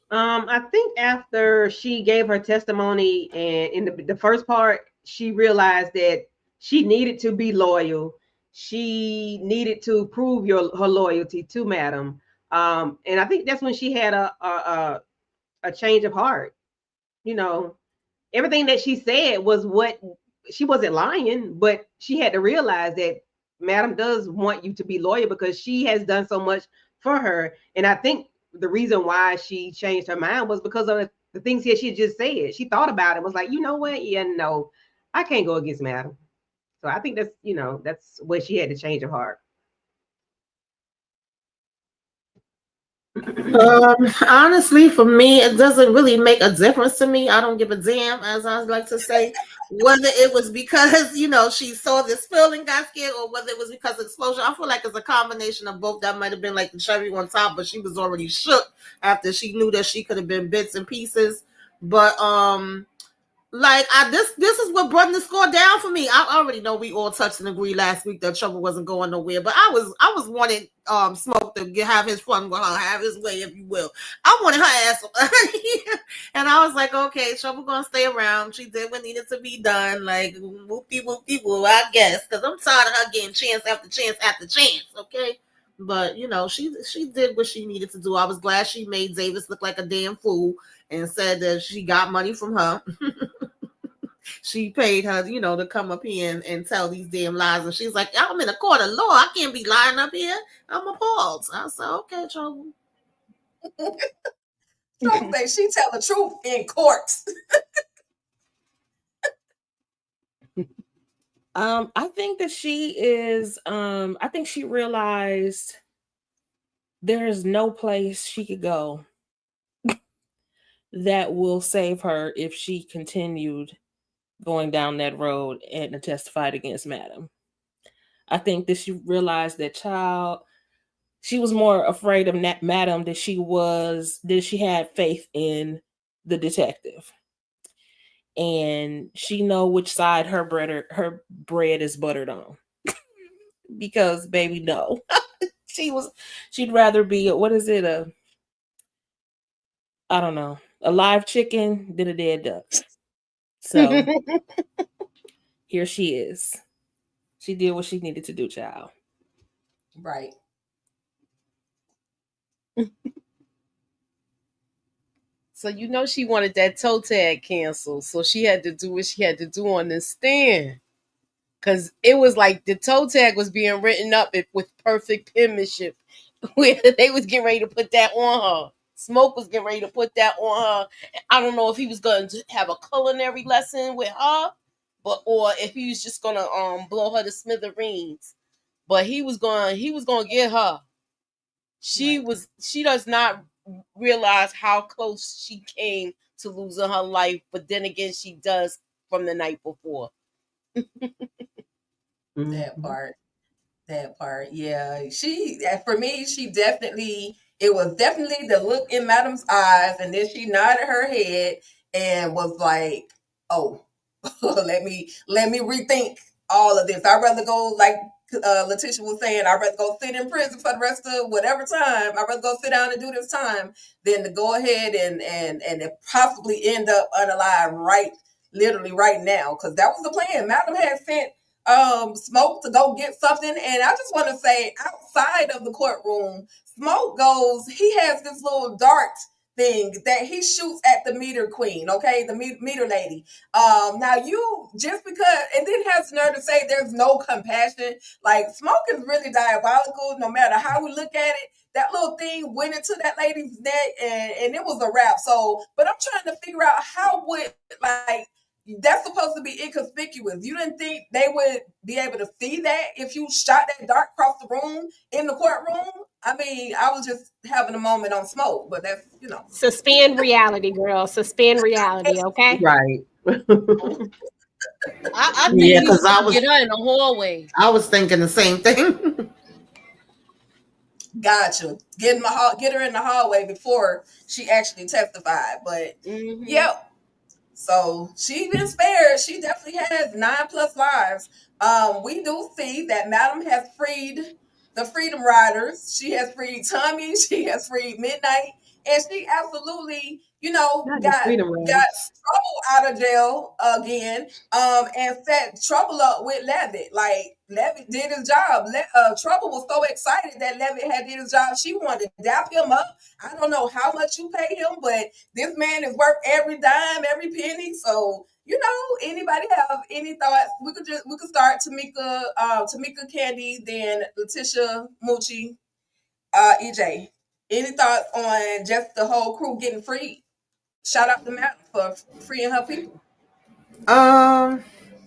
I think after she gave her testimony and in the first part, she realized that she needed to be loyal. She needed to prove her loyalty to Madam. And I think that's when she had a change of heart. You know, everything that she said was what she wasn't lying, but she had to realize that Madam does want you to be loyal because she has done so much for her. And I think the reason why she changed her mind was because of the things that she just said. She thought about it, was like, you know what? Yeah, no, I can't go against Madam. So I think that's where she had to change her heart. Honestly, for me, it doesn't really make a difference to me. I don't give a damn, as I like to say, whether it was because she saw this spill and got scared, or whether it was because of explosion. I feel like it's a combination of both. That might have been like the cherry on top, but she was already shook after she knew that she could have been bits and pieces. But like this is what brought the score down for me. I already know we all touched and agreed last week that Trouble wasn't going nowhere, but I was wanting Smoke to have his fun with her, have his way, if you will. I wanted her ass, and I was like, okay, Trouble gonna stay around. She did what needed to be done, like whoopie whoopie whoop, I guess, because I'm tired of her getting chance after chance after chance. Okay. But she did what she needed to do. I was glad she made Davis look like a damn fool and said that she got money from her. She paid her, to come up here and tell these damn lies. And she's like, I'm in a court of law. I can't be lying up here. I'm appalled. I said, okay, Trouble. Trouble say she tell the truth in court. I think that she is I think she realized there is no place she could go that will save her if she continued going down that road and testified against Madam. I think that she realized that she was more afraid of Madam than she had faith in the detective. And she know which side her bread is buttered on. Because baby, no. She'd rather be what is it, I don't know, a live chicken than a dead duck. So here she is. She did what she needed to do, child. Right. So she wanted that toe tag canceled, so she had to do what she had to do on the stand. Cause it was like the toe tag was being written up with perfect penmanship, where they was getting ready to put that on her. Smoke was getting ready to put that on her. I don't know if he was going to have a culinary lesson with her, or if he was just gonna blow her to smithereens. But he was gonna get her. Right. She does not realize how close she came to losing her life, but then again she does from the night before. That Mhm. part. That part. Yeah. For me, it was definitely the look in Madam's eyes, and then she nodded her head and was like, oh, let me rethink all of this. I'd rather go, like Letitia was saying, I'd rather go sit in prison for the rest of whatever time. I'd rather go sit down and do this time than to go ahead and possibly end up unalive literally right now. Because that was the plan. Madam had sent Smoke to go get something. And I just want to say, outside of the courtroom, Smoke goes, he has this little dart thing that he shoots at the meter queen, okay, the meter lady. Now you just because, and then has the nerve to say there's no compassion. Like smoke is really diabolical, no matter how we look at it. That little thing went into that lady's neck, and it was a wrap. So, but I'm trying to figure out how would like that's supposed to be inconspicuous. You didn't think they would be able to see that if you shot that dart across the room in the courtroom? I mean, I was just having a moment on smoke, but that's Suspend reality, girl. Suspend reality, okay? Right. I think Yeah, he was because gonna get her in the hallway. I was thinking the same thing. gotcha. Get her in the hallway before she actually testified. But Mm-hmm. yep. So she's been spared. She definitely has 9+ lives. We do see that Madam has freed the Freedom Riders. She has freed Tommy. She has freed Midnight, and she absolutely, Not the Freedom got Riders. Trouble out of jail again. And set Trouble up with Levitt. Like Levitt did his job. Trouble was so excited that Levitt had did his job. She wanted to dap him up. I don't know how much you pay him, but this man is worth every dime, every penny. So, anybody have any thoughts? We could start Tamika Candy, then Letitia Mucci, EJ. Any thoughts on just the whole crew getting free? Shout out to Matt for freeing her people. Um,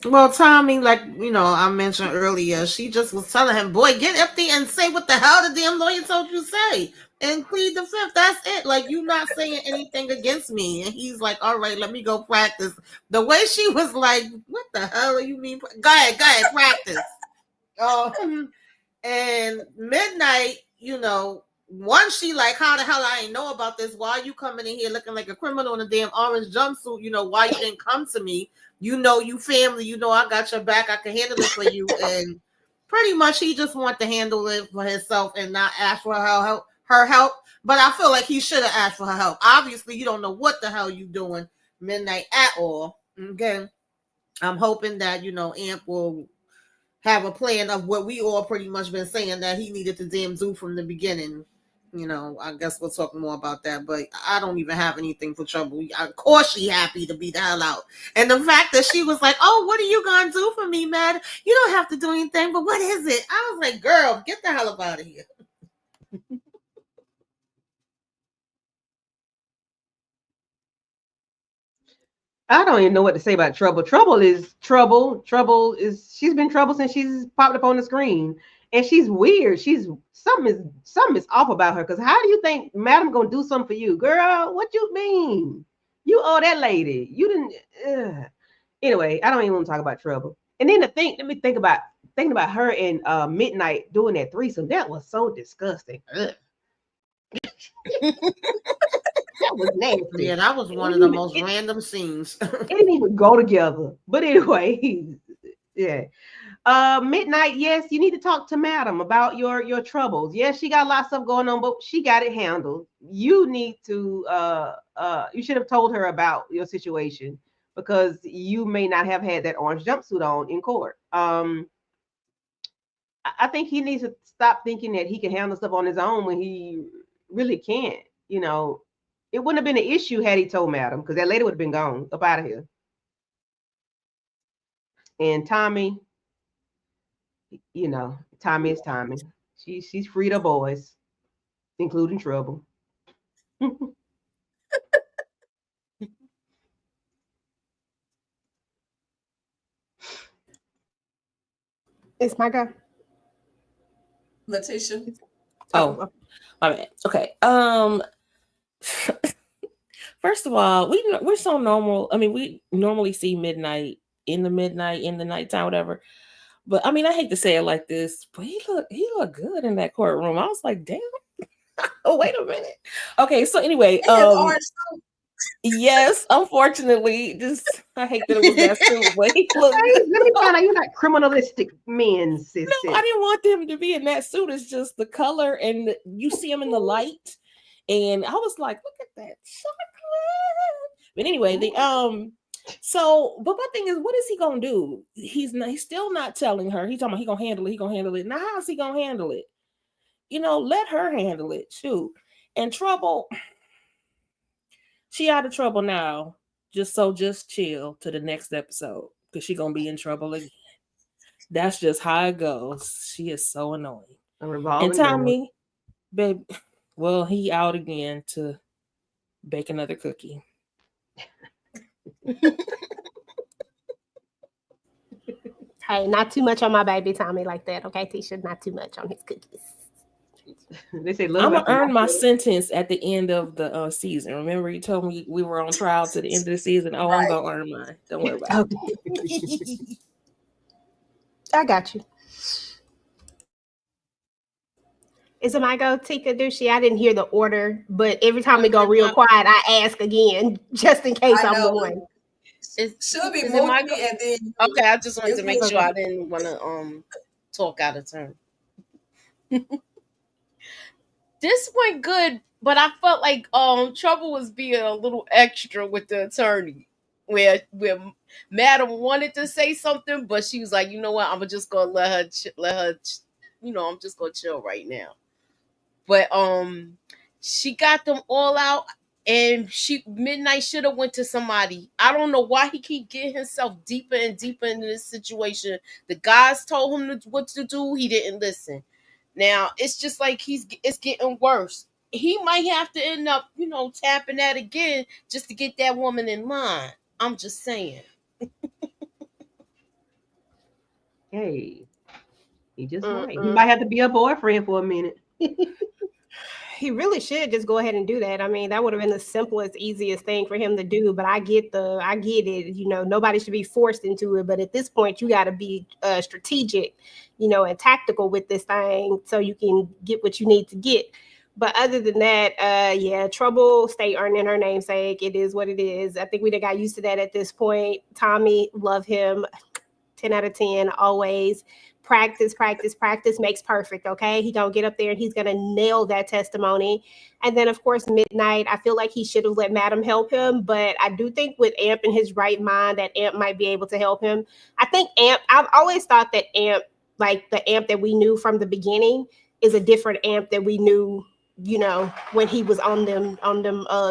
well, Tommy, like I mentioned earlier, she just was telling him, "Boy, get up there and say what the hell the damn lawyer told you to say, and plead the fifth. That's it. Like you not saying anything against me." And he's like, "All right, let me go practice." The way she was like, "What the hell do you mean? Go ahead, practice." And Midnight, once she like, how the hell I ain't know about this? Why are you coming in here looking like a criminal in a damn orange jumpsuit? Why you didn't come to me? You family, I got your back. I can handle it for you. And pretty much he just want to handle it for himself and not ask for her help. But I feel like he should have asked for her help. Obviously, you don't know what the hell you doing, Midnight, at all. Okay. I'm hoping that, Amp will have a plan of what we all pretty much been saying that he needed to damn do from the beginning. I guess we'll talk more about that, but I don't even have anything for Trouble. Of course she happy to be the hell out. And the fact that she was like, "Oh, what are you gonna do for me, Mad? You don't have to do anything, but what is it?" I was like, "Girl, get the hell up out of here." I don't even know what to say about Trouble. Trouble is trouble. Trouble is she's been trouble since she's popped up on the screen, and she's weird. She's something is off about her. Because how do you think Madam gonna do something for you, girl? What you mean? You owe that lady. You didn't. Anyway, I don't even want to talk about Trouble. And then let me think about thinking about her and Midnight doing that threesome. That was so disgusting. Ugh. That was Yeah, nasty. that was It one of didn't the even most random scenes. it didn't even go together. But anyway, yeah. Midnight, yes, you need to talk to Madam about your troubles. Yes, she got a lot of stuff going on, but she got it handled. You need to you should have told her about your situation because you may not have had that orange jumpsuit on in court. I think he needs to stop thinking that he can handle stuff on his own when he really can't. You know, it wouldn't have been an issue had he told Madam because that lady would have been gone up out of here. And Tommy, Tommy is Tommy. She's freed her boys, including Trouble. It's my go. Letitia. Oh, Oh, my bad. Okay. First of all, we're so normal. I mean, we normally see midnight in the nighttime, whatever. But I mean, I hate to say it like this, but he looked good in that courtroom. I was like, damn. Oh, wait a minute. Okay, so anyway, And his orange. yes, unfortunately, just I hate that it was that suit, but he looked Hey, good. let me find out you're not criminalistic men, No, I sis. didn't want them to be in that suit. It's just the color, and you see him in the light, and I was like, look at that chocolate. But anyway, but my thing is, what is he gonna do? He's still not telling her. He's talking about he gonna handle it. He gonna handle it. Now, how's he gonna handle it? Let her handle it. Shoot. And Trouble. She out of trouble now. Just chill to the next episode because she gonna be in trouble again. That's just how it goes. She is so annoying. A And revolving door. Tommy, babe, well, he out again to bake another cookie. Hey, not too much on my baby Tommy like that, okay, Tisha? Not too much on his cookies. They say love I'm gonna after earn my watching sentence at the end of the season. Remember, you told me we were on trial to the end of the season. Oh, I'm Right. gonna earn mine. Don't worry about Okay, it. I got you. Is it my go, Tika Dushi? I didn't hear the order, but every time we go Is it real my quiet, I ask again just in case I I'm know. going. is Should be is it my movie and then okay? I just wanted it's to make movie. sure Okay. I didn't want to talk out of turn. This went good, but I felt like Trouble was being a little extra with the attorney, where Madam wanted to say something, but she was like, you know what, I'm just gonna I'm just gonna chill right now. But she got them all out, and she Midnight should have went to somebody. I don't know why he keep getting himself deeper and deeper into this situation. The guys told him what to do, he didn't listen. Now it's just like it's getting worse. He might have to end up, tapping that again just to get that woman in line. I'm just saying. Hey, he just might. He Mm-mm. might have to be a boyfriend for a minute. He really should just go ahead and do that. I mean, that would have been the simplest, easiest thing for him to do. But I get it. Nobody should be forced into it. But at this point, you got to be strategic, and tactical with this thing so you can get what you need to get. But other than that, yeah, Trouble stay earning her namesake. It is what it is. I think we done got used to that at this point. Tommy, love him. 10 out of 10 always. Practice, practice, practice makes perfect. Okay, he gonna get up there and he's gonna nail that testimony. And then of course Midnight, I feel like he should have let Madam help him, but I do think with Amp in his right mind that Amp might be able to help him. I think Amp, I've always thought that Amp, like the Amp that we knew from the beginning, is a different Amp that we knew, when he was on them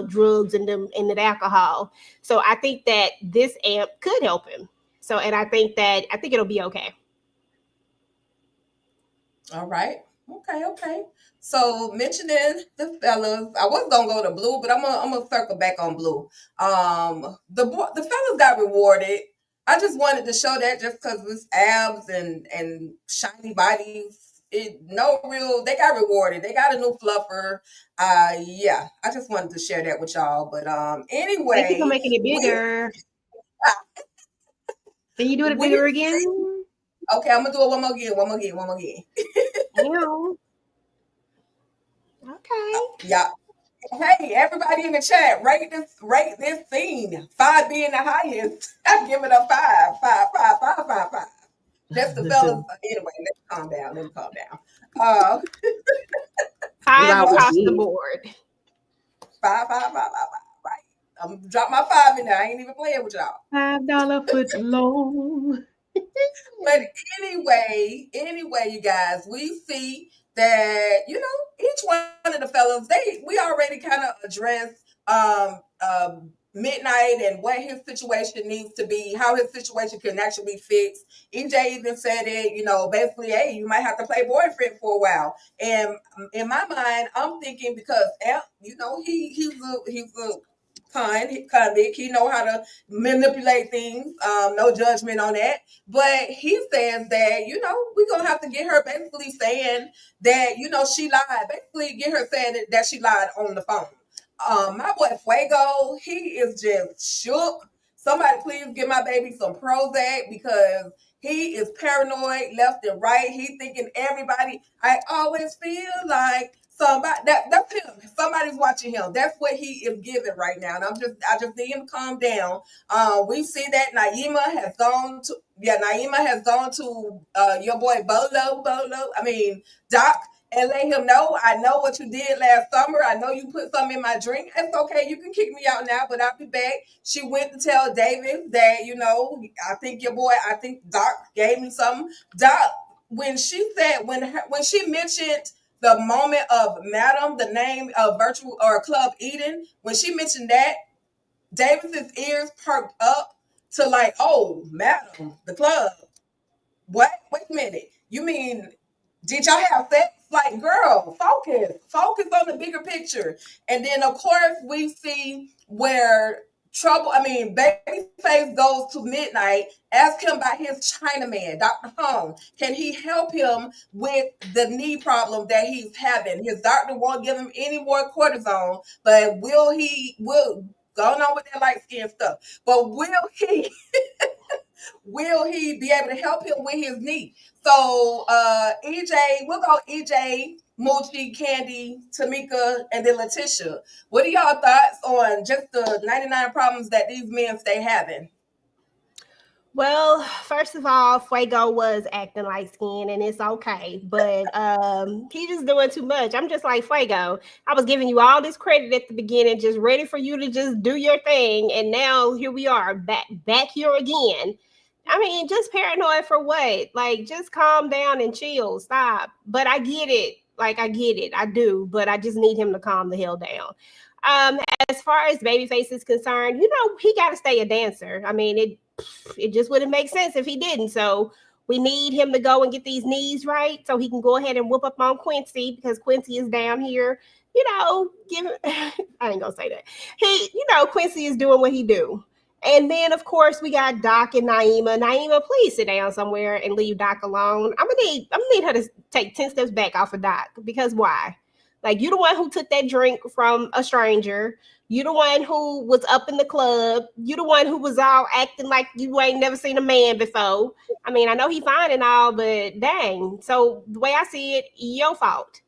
drugs and the alcohol. So I think that this Amp could help him. So, and I think it'll be okay. All right. Okay, okay. So mentioning the fellas, I was gonna go to Blue, but I'm gonna circle back on Blue. The fellas got rewarded. I just wanted to show that just because it's abs and shiny bodies. It no real. They got rewarded. They got a new fluffer. Yeah. I just wanted to share that with y'all. But Thank you for anyway, making it we bigger. Can you do it we bigger again? okay. I'm gonna do it one more again. One more again. One more again. Ew. Okay. Yeah. Hey, everybody in the chat, rate this scene. Five being the highest. I give it a five. Five, five, five, five, five. That's the fellas. Anyway, let me calm down. Let me calm down. Uh, We Five always across the did. board. five, five, five, five, five. Right. I'm gonna drop my five in there. I ain't even playing with y'all. $5 foot long. But anyway, you guys, we see that each one of the fellas, we already kind of addressed Midnight and what his situation needs to be, how his situation can actually be fixed. EJ even said it, basically, hey, you might have to play boyfriend for a while. And in my mind, I'm thinking because he's a convict. He know how to manipulate things. No judgment on that. But he says that, we're going to have to get her basically saying that, she lied. Basically get her saying that she lied on the phone. My boy Fuego, he is just shook. Somebody please give my baby some Prozac because he is paranoid left and right. He thinking everybody. I always feel like that's him. Somebody's watching him. That's what he is giving right now. And I just need him to calm down. We see that Naima has gone to your boy Bolo. I mean Doc, and let him know, I know what you did last summer. I know you put something in my drink. It's okay. You can kick me out now, but I'll be back. She went to tell David that, I think Doc gave me something. Doc, when she said, when she mentioned the moment of Madam, the name of Virtual or Club Eden, when she mentioned that, Davis's ears perked up to like, oh, madam, the club. What? Wait a minute. You mean did y'all have sex? Like, girl, focus on the bigger picture. And then, of course, we see where Babyface goes to Midnight, ask him about his Chinaman, Dr. Hong. Can he help him with the knee problem that he's having? His doctor won't give him any more cortisone, but will going on with that light skin stuff. But will he be able to help him with his knee? So EJ, we'll go EJ, Moochie, Candy, Tamika, and then Letitia. What are y'all thoughts on just the 99 problems that these men stay having? Well, first of all, Fuego was acting like skin, and it's okay, but he just doing too much. I'm just like, Fuego, I was giving you all this credit at the beginning, just ready for you to just do your thing, and now here we are, back here again. I mean, just paranoid for what? Like, just calm down and chill. Stop. But I get it. Like, I get it. I do. But I just need him to calm the hell down. Um, as far as Babyface is concerned, he got to stay a dancer. I mean, it just wouldn't make sense if he didn't. So we need him to go and get these knees right so he can go ahead and whoop up on Quincy because Quincy is down here. Give him, I ain't gonna say that. Quincy is doing what he do. And then of course we got Doc and Naima. Naima, please sit down somewhere and leave Doc alone. I'm gonna need her to take 10 steps back off of Doc because why? Like you the one who took that drink from a stranger. You the one who was up in the club. You the one who was all acting like you ain't never seen a man before. I mean, I know he fine and all, but dang. So the way I see it, your fault.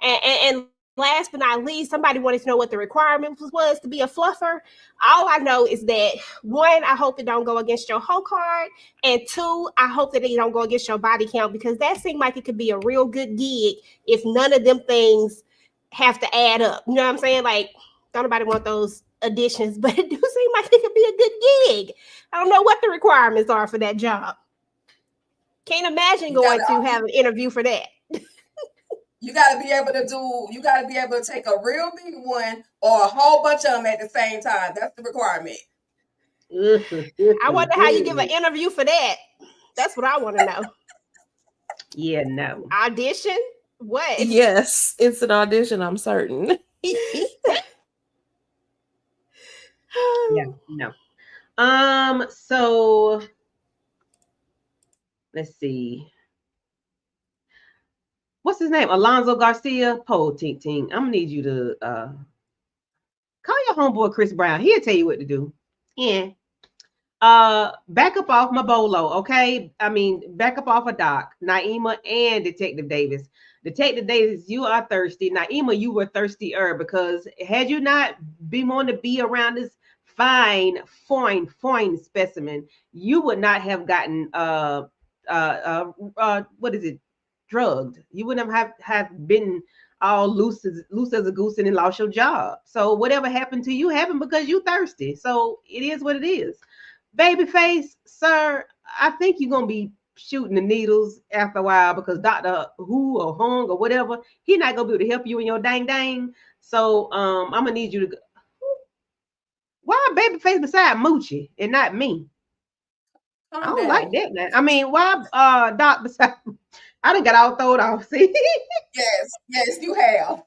And last but not least, somebody wanted to know what the requirement was to be a fluffer. All I know is that one, I hope it don't go against your whole card, and two, I hope that it don't go against your body count because that seemed like it could be a real good gig if none of them things have to add up. You know what I'm saying? Like, don't nobody want those additions, but it do seem like it could be a good gig. I don't know what the requirements are for that job. Can't imagine You going gotta to have an interview for that. you gotta be able to take a real big one or a whole bunch of them at the same time. That's the requirement. I wonder how you give an interview for that. That's what I want to know. Yeah, no. Audition? What? Yes, it's an audition, I'm certain. Yeah, no. So let's see. What's his name? Alonzo Garcia. Po Tink Tink. I'm gonna need you to call your homeboy Chris Brown. He'll tell you what to do. Yeah. Back up off my bolo, okay? I mean, back up off of Doc, Naima, and Detective Davis. Detective Davis, you are thirsty. Naima, you were thirstier because had you not been wanting to be around this fine specimen, you would not have gotten what is it? Drugged. You wouldn't have been all loose as a goose and then lost your job. So whatever happened to you happened because you thirsty. So it is what it is. Babyface, sir, I think you're gonna be shooting the needles after a while because Dr. Who or Hung or whatever, he not gonna be able to help you in your dang dang. So I'm gonna need you to why Babyface beside Moochie and not me? I Calm don't like down. that, man. I mean, why Doc beside I done got all thrown off. See? Yes, you have.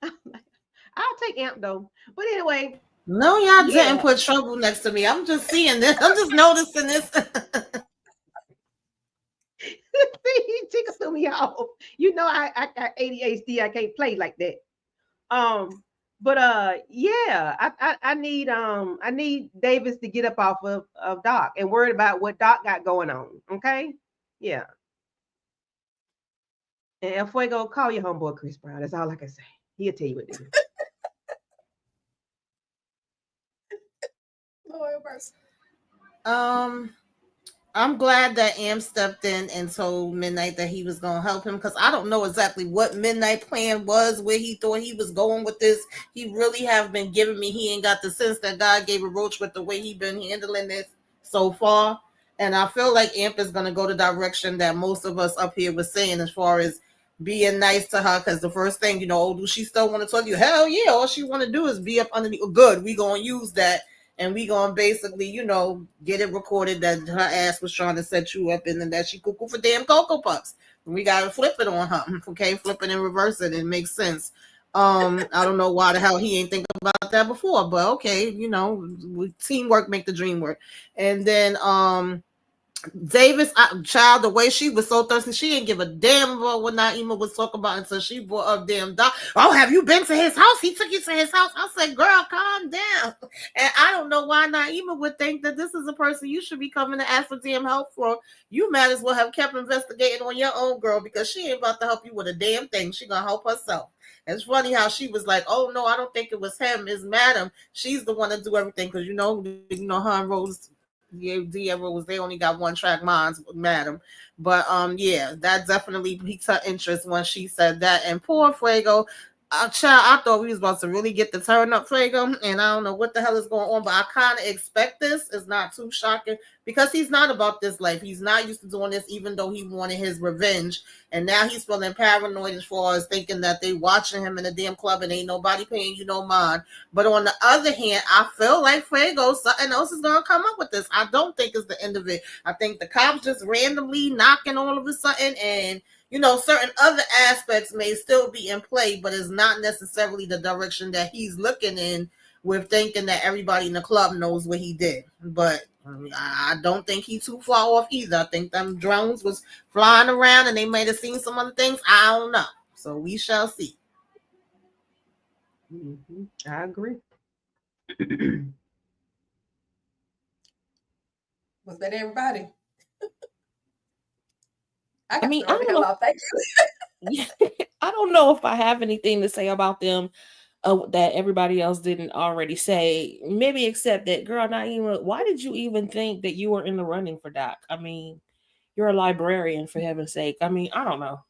I'll take Amp though. But anyway, No, y'all didn't yeah. put Trouble next to me. I'm just seeing this. I'm just noticing this. He tickle threw me off. You know I got ADHD. I can't play like that. Um, but yeah, I need Davis to get up off of Doc and worried about what Doc got going on. Okay, yeah. And El Fuego, call your homeboy Chris Brown. That's all I can say. He'll tell you what to do. Lord mercy. um, I'm glad that Am stepped in and told Midnight that he was gonna help him because I don't know exactly what Midnight plan was, where he thought he was going with this. He really have been giving me he ain't got the sense that God gave a Roach with the way he been handling this so far. And I feel like Amp is gonna go the direction that most of us up here was saying as far as being nice to her, because the first thing, do she still want to talk to you? Hell yeah, all she want to do is be up underneath. Good, we gonna use that, and we gonna basically, get it recorded that her ass was trying to set you up, and then that she cuckoo for damn Cocoa Puffs. We gotta flip it on her, okay? Flip it and reverse it. It makes sense. I don't know why the hell he ain't think about that before, but okay, teamwork make the dream work. And then Davis, child, the way she was so thirsty, she didn't give a damn about what Naima was talking about until she brought up damn doc. Oh, have you been to his house? He took you to his house. I said, girl, calm down. And I don't know why Naima would think that this is a person you should be coming to ask for damn help for. You might as well have kept investigating on your own, girl, because she ain't about to help you with a damn thing. She gonna help herself. It's funny how she was like, "Oh no, I don't think it was him. It's Madam. She's the one to do everything because her and Rose, yeah, Rose, they only got one track minds, Madam." But yeah, that definitely piqued her interest when she said that. And poor Fuego, child, I thought we was about to really get the turn up Fuego, and I don't know what the hell is going on, but I kind of expect this. It's not too shocking because he's not about this life. He's not used to doing this, even though he wanted his revenge. And now he's feeling paranoid as far as thinking that they watching him in the damn club and ain't nobody paying you no mind. But on the other hand, I feel like Fuego, something else is gonna come up with this. I don't think it's the end of it. I think the cops just randomly knocking all of a sudden, and certain other aspects may still be in play, but it's not necessarily the direction that he's looking in, with thinking that everybody in the club knows what he did. But I don't think he's too far off either. I think them drones was flying around and they might have seen some other things. I don't know. So we shall see. I agree. Was that everybody? I I got mean, to I run the don't hell know. off. Thank you. I don't know if I have anything to say about them that everybody else didn't already say. Maybe except that, girl, Naima, why did you even think that you were in the running for Doc? I mean, you're a librarian, for heaven's sake. I mean, I don't know.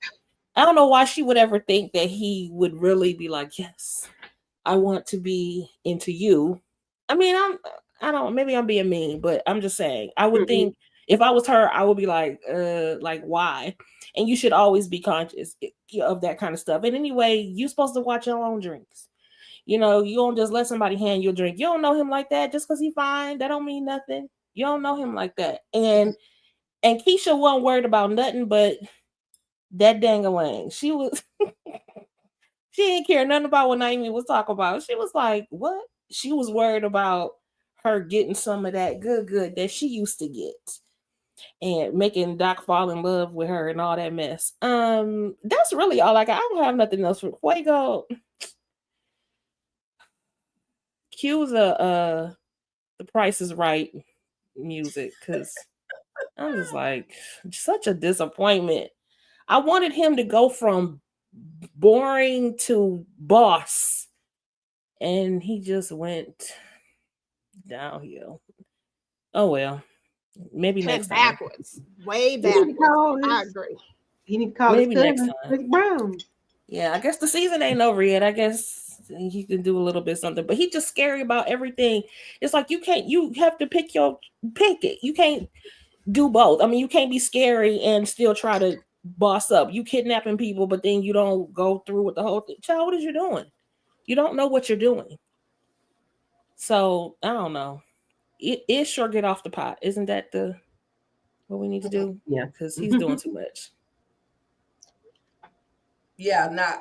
I don't know why she would ever think that he would really be like, yes, I want to be into you. I mean, I don't, maybe I'm being mean, but I'm just saying, I would think if I was her, I would be like why? And you should always be conscious of that kind of stuff. And anyway, you're supposed to watch your own drinks. You don't just let somebody hand you a drink. You don't know him like that. Just because he fine, that don't mean nothing. You don't know him like that. And Keisha wasn't worried about nothing but that dangalang. She didn't care nothing about what Naomi was talking about. She was like, what? She was worried about her getting some of that good that she used to get and making Doc fall in love with her and all that mess. That's really all I got. I don't have nothing else for Fuego. Cue the Price is Right music, because I'm just like, such a disappointment. I wanted him to go from boring to boss, and he just went downhill. Oh well, maybe next Went time. backwards, way He need to backwards. call I his. agree. He need to call his Maybe next cousin, time. Chris Brown. Yeah, I guess the season ain't over yet. I guess he can do a little bit something, but he just scary about everything. It's like you have to pick it. You can't do both. I mean, you can't be scary and still try to boss up. You kidnapping people, but then you don't go through with the whole thing. Child, what is you doing? You don't know what you're doing. So I don't know. It sure get off the pot. Isn't that the what we need to do? Yeah. Because he's doing too much. Yeah, nah,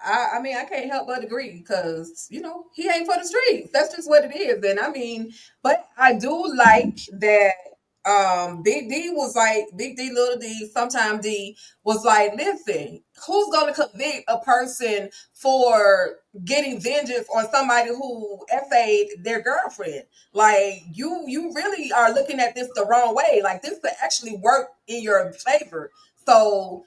I mean, I can't help but agree because he ain't for the streets. That's just what it is. And I mean, but I do like that. Big D was like Big D, Little D. Sometimes D was like, listen, who's gonna convict a person for getting vengeance on somebody who essayed their girlfriend? Like you really are looking at this the wrong way. Like this could actually work in your favor. So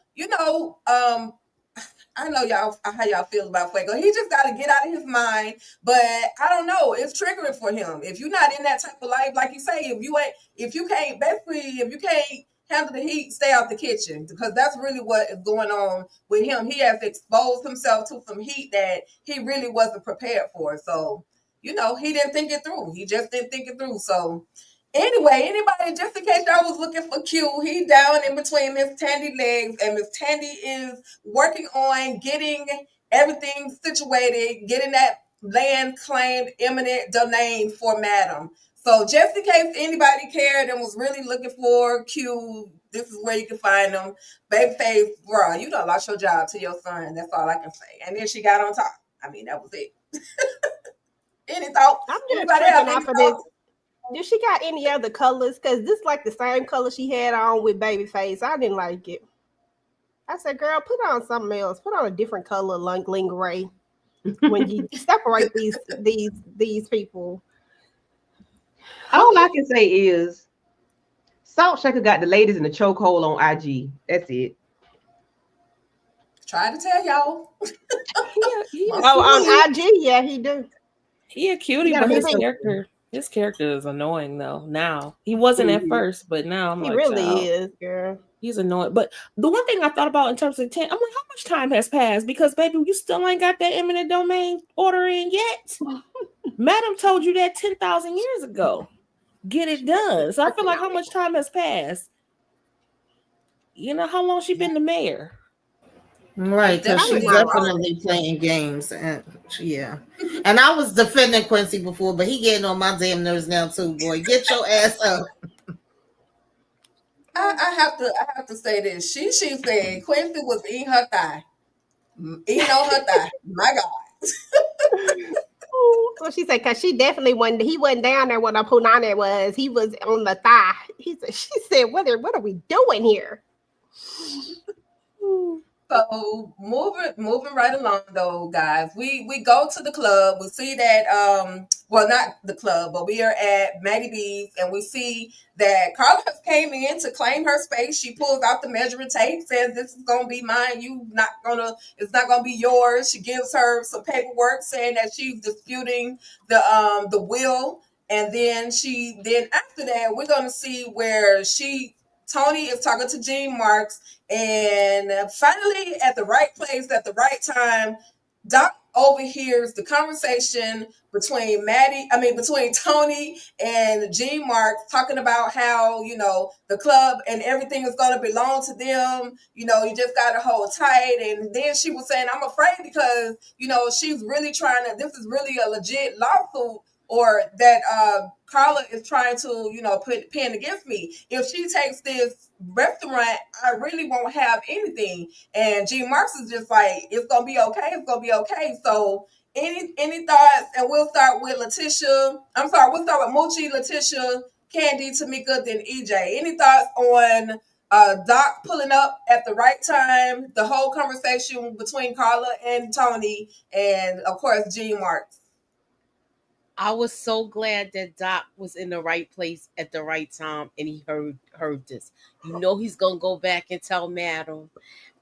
I know y'all how y'all feel about Fuego. He just got to get out of his mind. But I don't know. It's triggering for him. If you're not in that type of life, like you say, if you can't, basically, if you can't handle the heat, stay out the kitchen because that's really what is going on with him. He has exposed himself to some heat that he really wasn't prepared for. So, he didn't think it through. He just didn't think it through. So, Anyway, anybody, just in case y'all was looking for Q, he down in between Miss Tandy legs, and Miss Tandy is working on getting everything situated, getting that land claimed eminent domain for Madam. So just in case anybody cared and was really looking for Q, this is where you can find them. Babyface, bro, you done lost your job to your son. That's all I can say. And then she got on top. I mean, that was it. Any thoughts? I'm just Anybody have tripping any off of this. thoughts? Do she got any other colors? Because this like the same color she had on with Babyface. I didn't like it. I said, girl, put on something else. Put on a different color, like lingerie. When you separate these people. All I can say is Salt Shaker got the ladies in the chokehold on IG. That's it. Try to tell y'all. He a Most Oh, people on cutie. do. IG, yeah, he do. He a He cutie, got a but He whole be his character is annoying though. Now he wasn't at Mhm. first, but now I'm he like, really child, is, girl. he's annoying. But the one thing I thought about in terms of 10, I'm like, how much time has passed? Because baby, you still ain't got that eminent domain order in yet. Madam told you that 10,000 years ago. Get it done. So I feel Working like on how it. much time has passed? You know how long she been the mayor? Right, It's because Probably she's definitely not been long. recent. definitely playing games, and yeah. And I was defending Quincy before, but he getting on my damn nerves now too. Boy, get your ass up. I have to say this. She said Quincy was eating her thigh. Eating on her thigh. My God. Well, she said, because she definitely wasn't, he wasn't down there when the punani was. He was on the thigh. She said, what are we doing here? So moving right along though, guys. We go to the club. We see that well, not the club, but we are at Maddie B's, and we see that Carla has came in to claim her space. She pulls out the measuring tape, says this is gonna be mine. It's not gonna be yours. She gives her some paperwork saying that she's disputing the will. And then after that, we're gonna see where Tony is talking to Gene Marks, and finally, at the right place at the right time, Doc overhears the conversation between Tony and Gene Mark, talking about how, the club and everything is going to belong to them. You just got to hold tight. And then she was saying, I'm afraid because, she's really this is really a legit lawsuit, or that Carla is trying to, put pen against me. If she takes this restaurant, I really won't have anything. And G Marks is just like, it's gonna be okay. It's gonna be okay. So, any thoughts? And we'll start with Letitia. I'm sorry. We'll start with Mochi, Letitia, Candy, Tamika, then EJ. Any thoughts on Doc pulling up at the right time? The whole conversation between Carla and Tony, and of course G Marks. I was so glad that Doc was in the right place at the right time and he heard this. You know he's gonna go back and tell Madam.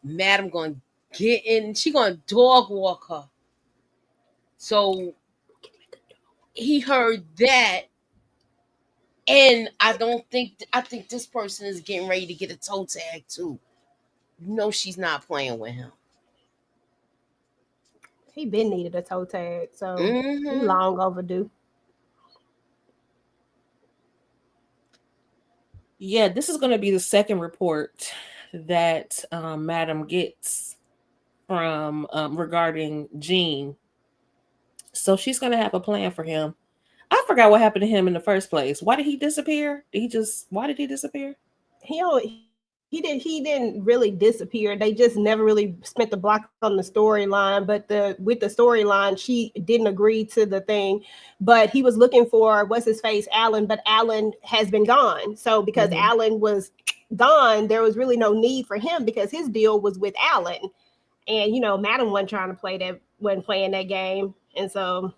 Madam gonna get in, she gonna dog walk her. So he heard that, and I think this person is getting ready to get a toe tag too. You know she's not playing with him. He been needed a toe tag, so he Mm-hmm. long overdue. Yeah, this is going to be the second report that Madam gets from regarding Gene. So she's going to have a plan for him. I forgot what happened to him in the first place. Why did he disappear? Why did he disappear? He didn't really disappear. They just never really spent the block on the storyline. But the with the storyline, she didn't agree to the thing. But he was looking for what's his face, Alan. But Alan has been gone. So because Mm-hmm. Alan was gone, there was really no need for him because his deal was with Alan. And Madam wasn't trying to play that, wasn't playing that game. And so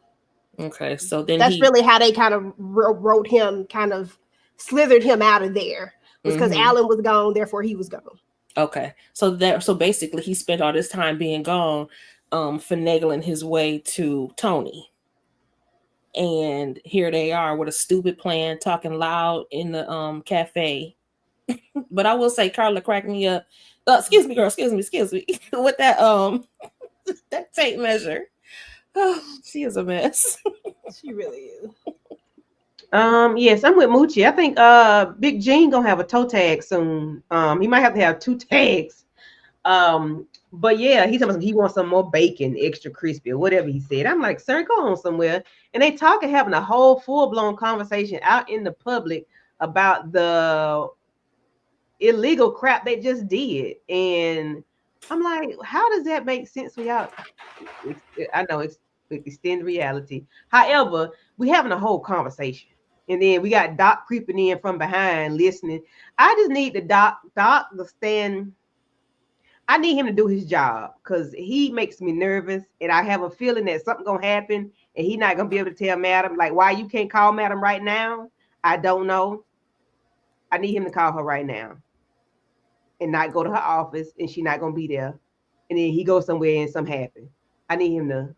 Okay, so then that's really how they kind of wrote him, kind of slithered him out of there. Was because Mhm. Alan was gone, therefore he was gone. Okay. So basically he spent all this time being gone, finagling his way to Tony. And here they are with a stupid plan, talking loud in the cafe. But I will say Carla cracked me up. Excuse me, girl, excuse me. With that tape measure. Oh, she is a mess. She really is. Yes, I'm with Moochie. I think Big Gene gonna have a toe tag soon. He might have to have two tags. But yeah, he wants some more bacon, extra crispy, or whatever he said. I'm like, sir, go on somewhere. And they talking, having a whole full blown conversation out in the public about the illegal crap they just did. And I'm like, how does that make sense for y'all? I know it's extend reality. However, we having a whole conversation. And then we got Doc creeping in from behind listening. I just need the Doc to stand. I need him to do his job because he makes me nervous, and I have a feeling that something gonna happen, and he not gonna be able to tell Madam like why you can't call Madam right now. I don't know. I need him to call her right now and not go to her office, and she not gonna be there. And then he goes somewhere and something happen. I need him to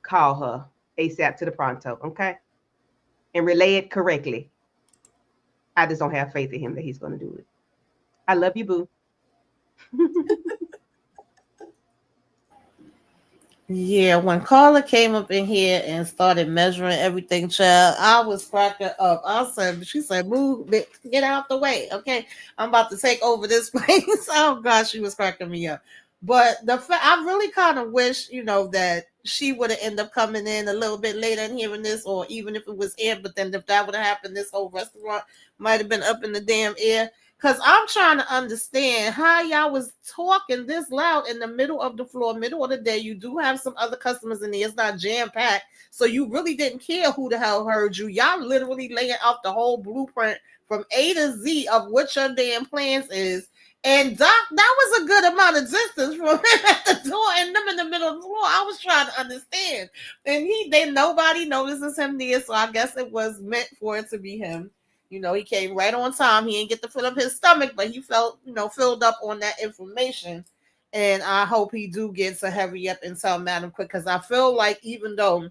call her ASAP to the pronto, okay, and relay it correctly. I just don't have faith in him that he's gonna do it. I love you, boo. Yeah, when Carla came up in here and started measuring everything, child, I was cracking up. I said, she said, move, get out the way. Okay. I'm about to take over this place. Oh gosh, she was cracking me up. But I really kind of wish, that she would have ended up coming in a little bit later and hearing this, or even if it was air, but then if that would have happened, this whole restaurant might have been up in the damn air. Cause I'm trying to understand how y'all was talking this loud in the middle of the floor, middle of the day. You do have some other customers in there. It's not jam packed, so you really didn't care who the hell heard you. Y'all literally laying out the whole blueprint from A to Z of what your damn plans is. And Doc, that was a good amount of distance from him at the door and them in the middle of the floor. I was trying to understand, and nobody notices him there, so I guess it was meant for it to be him. He came right on time. He didn't get to fill up his stomach, but he felt, filled up on that information. And I hope he do get to hurry up and tell Madam quick, because I feel like even though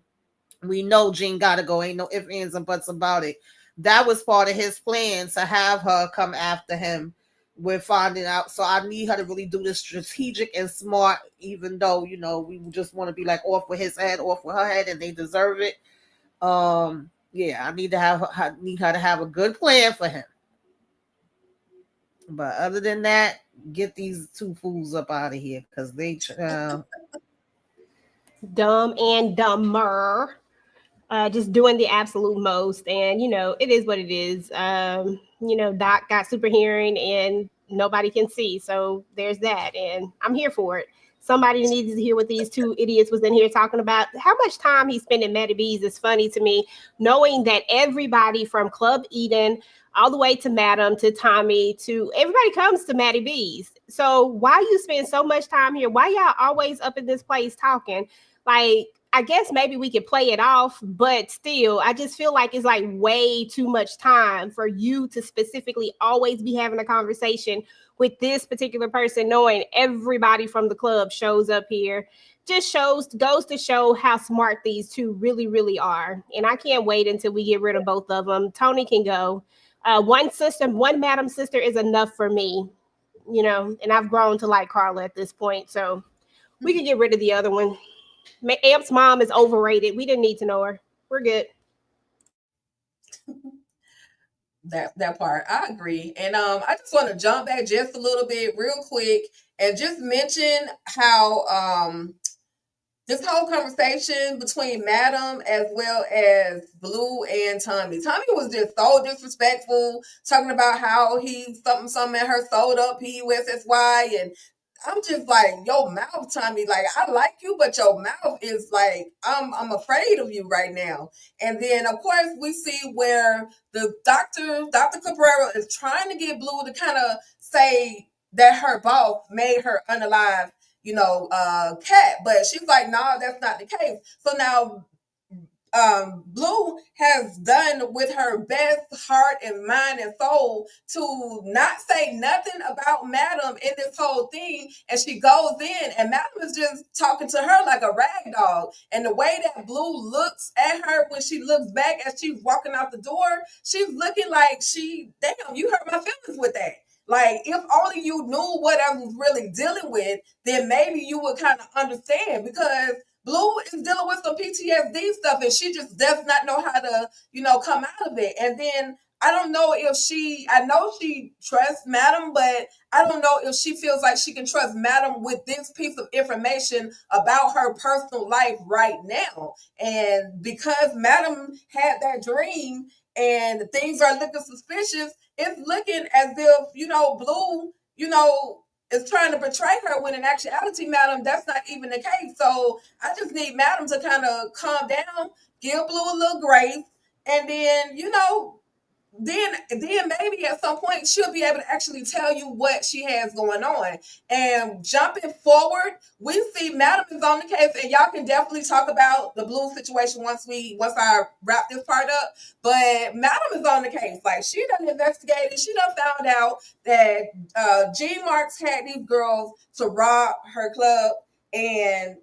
we know Jean gotta go, ain't no ifs, ands, and buts about it. That was part of his plan to have her come after him with finding out. So I need her to really do this strategic and smart, even though, we just want to be like off with his head, off with her head, and they deserve it. Yeah, I need her to have a good plan for him. But other than that, get these two fools up out of here because they Dumb and dumber. Just doing the absolute most. And, it is what it is. Doc got super hearing and nobody can see. So there's that. And I'm here for it. Somebody needs to hear what these two idiots was in here talking about. How much time he spent in Maddie B's is funny to me, knowing that everybody from Club Eden all the way to Madam to Tommy to everybody comes to Maddie B's. So why you spend so much time here? Why y'all always up in this place talking? Like, I guess maybe we could play it off, but still, I just feel like it's like way too much time for you to specifically always be having a conversation with this particular person, knowing everybody from the club shows up here. Just goes to show how smart these two really, really are. And I can't wait until we get rid of both of them. Tony can go. One Madam sister is enough for me, and I've grown to like Carla at this point. So we can get rid of the other one. Amp's mom is overrated. We didn't need to know her. We're good. That part, I agree. And I just want to jump back just a little bit real quick and just mention how this whole conversation between Madam as well as Blue and Tommy. Tommy was just so disrespectful, talking about how he something in her sold up PUSSY, and I'm just like, your mouth, Tommy. Like, I like you, but your mouth is like, I'm afraid of you right now. And then, of course, we see where the Dr. Cabrera, is trying to get Blue to kind of say that her boss made her unalive, cat. But she's like, no, that's not the case. So now Blue has done with her best heart and mind and soul to not say nothing about Madam in this whole thing. And she goes in, and Madam is just talking to her like a rag dog. And the way that Blue looks at her when she looks back as she's walking out the door, she's looking like damn, you hurt my feelings with that. Like, if only you knew what I was really dealing with, then maybe you would kind of understand. Because Blue is dealing with some PTSD stuff, and she just does not know how to, come out of it. And then I don't know if I know she trusts Madam, but I don't know if she feels like she can trust Madam with this piece of information about her personal life right now. And because Madam had that dream and things are looking suspicious, it's looking as if, Blue, is trying to betray her when in actuality, Madam, that's not even the case. So I just need Madam to kind of calm down, give Blue a little grace, and then, then maybe at some point she'll be able to actually tell you what she has going on. And jumping forward, we see Madam is on the case, and y'all can definitely talk about the Blue situation once I wrap this part up. But Madam is on the case. Like, she done investigated, she done found out that G Marks had these girls to rob her club, and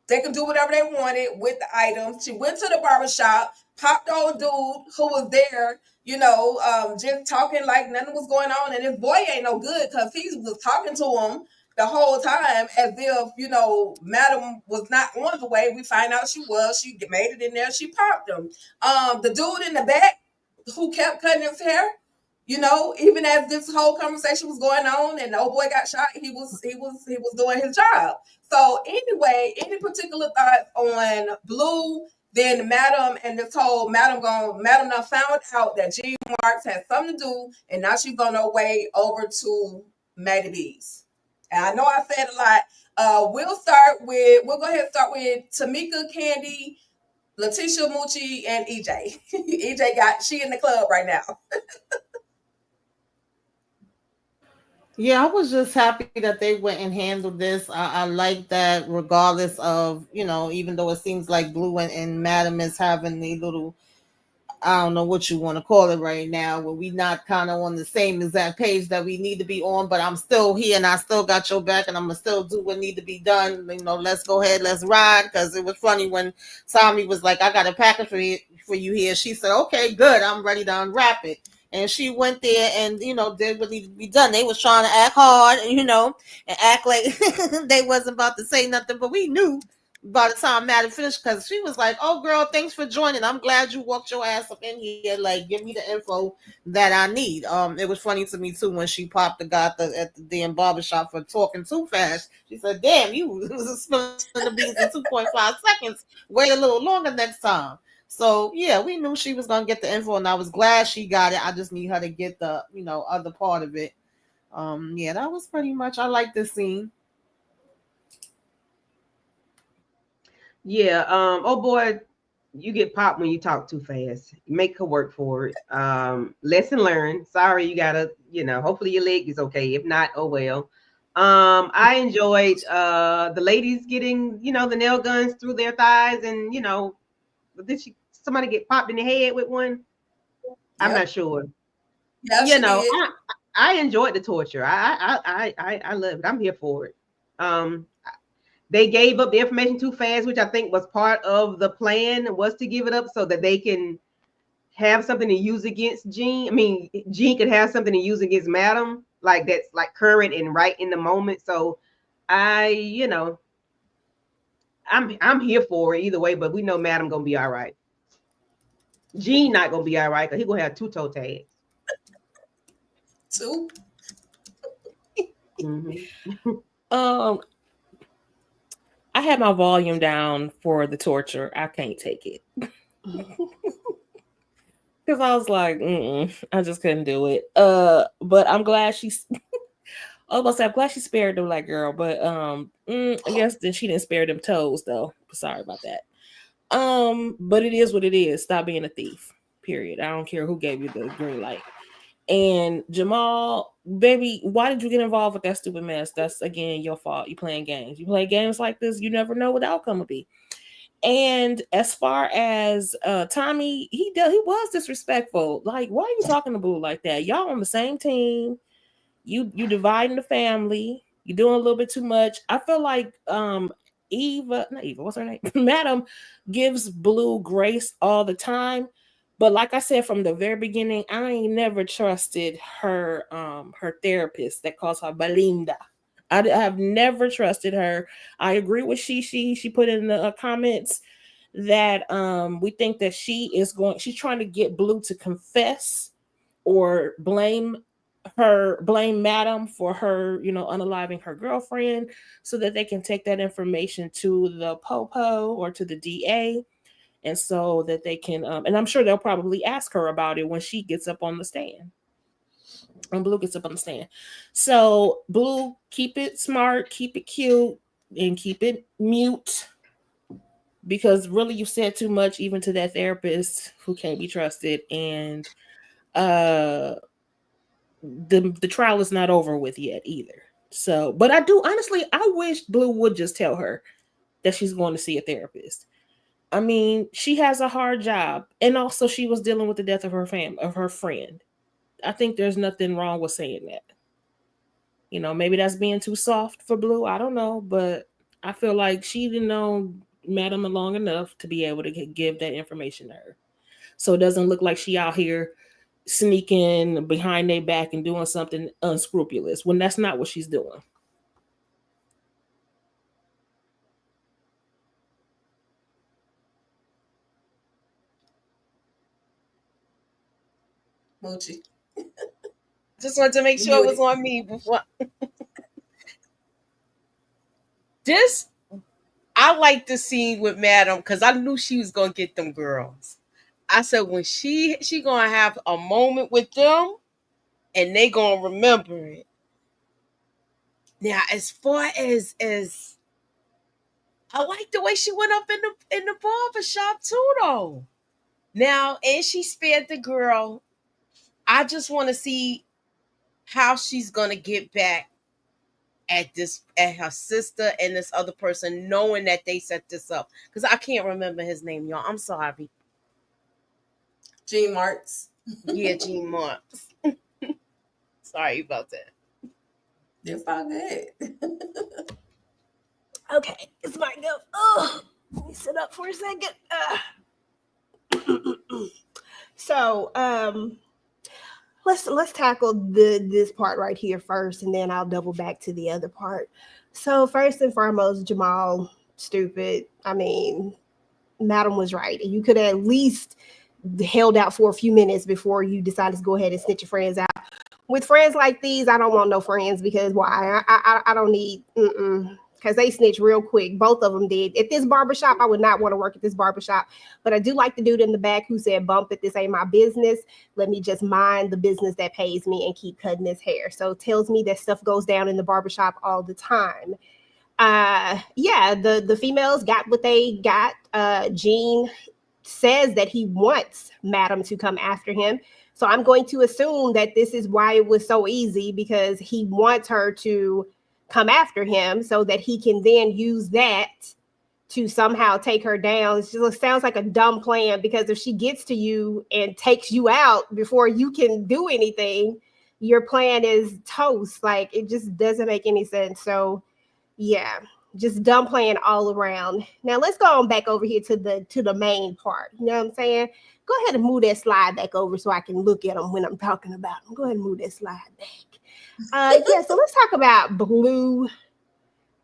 they could do whatever they wanted with the items. She went to the barbershop, popped the old dude who was there, just talking like nothing was going on. And his boy ain't no good because he was talking to him the whole time as if, Madam was not on the way. We find out she was. She made it in there. She popped him. The dude in the back who kept cutting his hair, even as this whole conversation was going on and the old boy got shot, he was doing his job. So anyway, any particular thoughts on Blue, then Madam, and this whole Madam now found out that G Marks had something to do, and now she's on her way over to Maddie B's. And I know I said a lot. We'll go ahead and start with Tamika, Candy, Letitia, Moochie, and EJ. EJ she in the club right now. Yeah, I was just happy that they went and handled this. I like that, regardless of, even though it seems like Blue and Madam is having a little, I don't know what you want to call it right now, where we not kind of on the same exact page that we need to be on, but I'm still here and I still got your back and I'm gonna still do what need to be done. Let's go ahead, let's ride. Because it was funny when Tommy was like, "I got a package for you here." She said, "Okay, good, I'm ready to unwrap it." And she went there and did what needed to be done. They was trying to act hard, and act like they wasn't about to say nothing, but we knew by the time Maddie finished, because she was like, "Oh, girl, thanks for joining. I'm glad you walked your ass up in here. Like, give me the info that I need." It was funny to me too when she popped the guy at the damn barbershop for talking too fast. She said, "Damn, you was spilling the beans in 2.5 seconds. Wait a little longer next time." So yeah, we knew she was gonna get the info, and I was glad she got it. I just need her to get the other part of it. Yeah, that was pretty much. I like this scene. Yeah. Oh boy, you get popped when you talk too fast. Make her work for it. Lesson learned. Sorry, you gotta. Hopefully your leg is okay. If not, oh well. I enjoyed the ladies getting the nail guns through their thighs, and did somebody get popped in the head with one? I'm not Yep. sure. Yeah, she did. I enjoyed the torture. I love it. I'm here for it. Um, they gave up the information too fast, which I think was part of the plan, was to give it up so that they can have something to use against Jean. I mean, Jean could have something to use against Madam, like that's like current and right in the moment. So I, I'm here for it either way, but we know Madam gonna be all right. Jean not gonna be all right because he gonna have two toe tags. Too. Mm-hmm. Um, I had my volume down for the torture. I can't take it because I was like, I just couldn't do it. But I'm glad she's. I was about to say, I'm glad she spared the black girl, but I guess then she didn't spare them toes though. Sorry about that. But it is what it is. Stop being a thief. Period. I don't care who gave you the green light. And Jamal, baby, why did you get involved with that stupid mess? That's again your fault. You playing games. You play games like this, you never know what the outcome will be. And as far as Tommy, he was disrespectful. Like, why are you talking to Boo like that? Y'all on the same team. You dividing the family. You're doing a little bit too much. I feel like Eva, not Eva, what's her name? Madam gives Blue grace all the time. But like I said from the very beginning, I ain't never trusted her therapist that calls her Belinda. I have never trusted her. I agree with she put in the comments that we think that she's trying to get Blue to confess or blame Madam for her, unaliving her girlfriend, so that they can take that information to the popo or to the DA, and so that they can and I'm sure they'll probably ask her about it when she gets up on the stand. When Blue gets up on the stand. So Blue, keep it smart, keep it cute, and keep it mute, because really you said too much even to that therapist who can't be trusted. And uh the trial is not over with yet either. So, but I do honestly, I wish Blue would just tell her that she's going to see a therapist. I mean, she has a hard job, and also she was dealing with the death of her friend. I think there's nothing wrong with saying that. Maybe that's being too soft for Blue. I don't know, but I feel like she didn't know Madam long enough to be able to give that information to her. So it doesn't look like she out here sneaking behind their back and doing something unscrupulous when that's not what she's doing. Moochie. Just wanted to make You sure it was muted. on me before. This, I like the scene with Madam because I knew she was gonna get them girls. I said when she gonna have a moment with them, and they gonna remember it. Now, as far as I like the way she went up in the barber shop too, though. Now, and she spared the girl. I just want to see how she's gonna get back at her sister and this other person, knowing that they set this up. Because I can't remember his name, y'all. I'm sorry. Gene Marks. Yeah, Gene Marks. Sorry about that. It's all good. Okay, it's my go. Oh, let me sit up for a second. So, let's tackle this part right here first, and then I'll double back to the other part. So, first and foremost, Jamal, stupid. I mean, Madam was right. You could have at least held out for a few minutes before you decided to go ahead and snitch your friends out. With friends like these, I don't want no friends, because why? I don't need, because they snitch real quick. Both of them did. At this barbershop, I would not want to work at this barbershop. But I do like the dude in the back who said, bump it, this ain't my business. Let me just mind the business that pays me and keep cutting his hair. So it tells me that stuff goes down in the barbershop all the time. Yeah, the females got what they got. Gene says that he wants Madam to come after him. So I'm going to assume that this is why it was so easy, because he wants her to come after him so that he can then use that to somehow take her down. It just sounds like a dumb plan, because if she gets to you and takes you out before you can do anything, your plan is toast. Like, it just doesn't make any sense. So yeah, just dumb playing all around. Now let's go on back over here to the main part. You know what I'm saying? Go ahead and move that slide back over so I can look at them when I'm talking about them. Go ahead and move that slide back. Yeah, so let's talk about Blue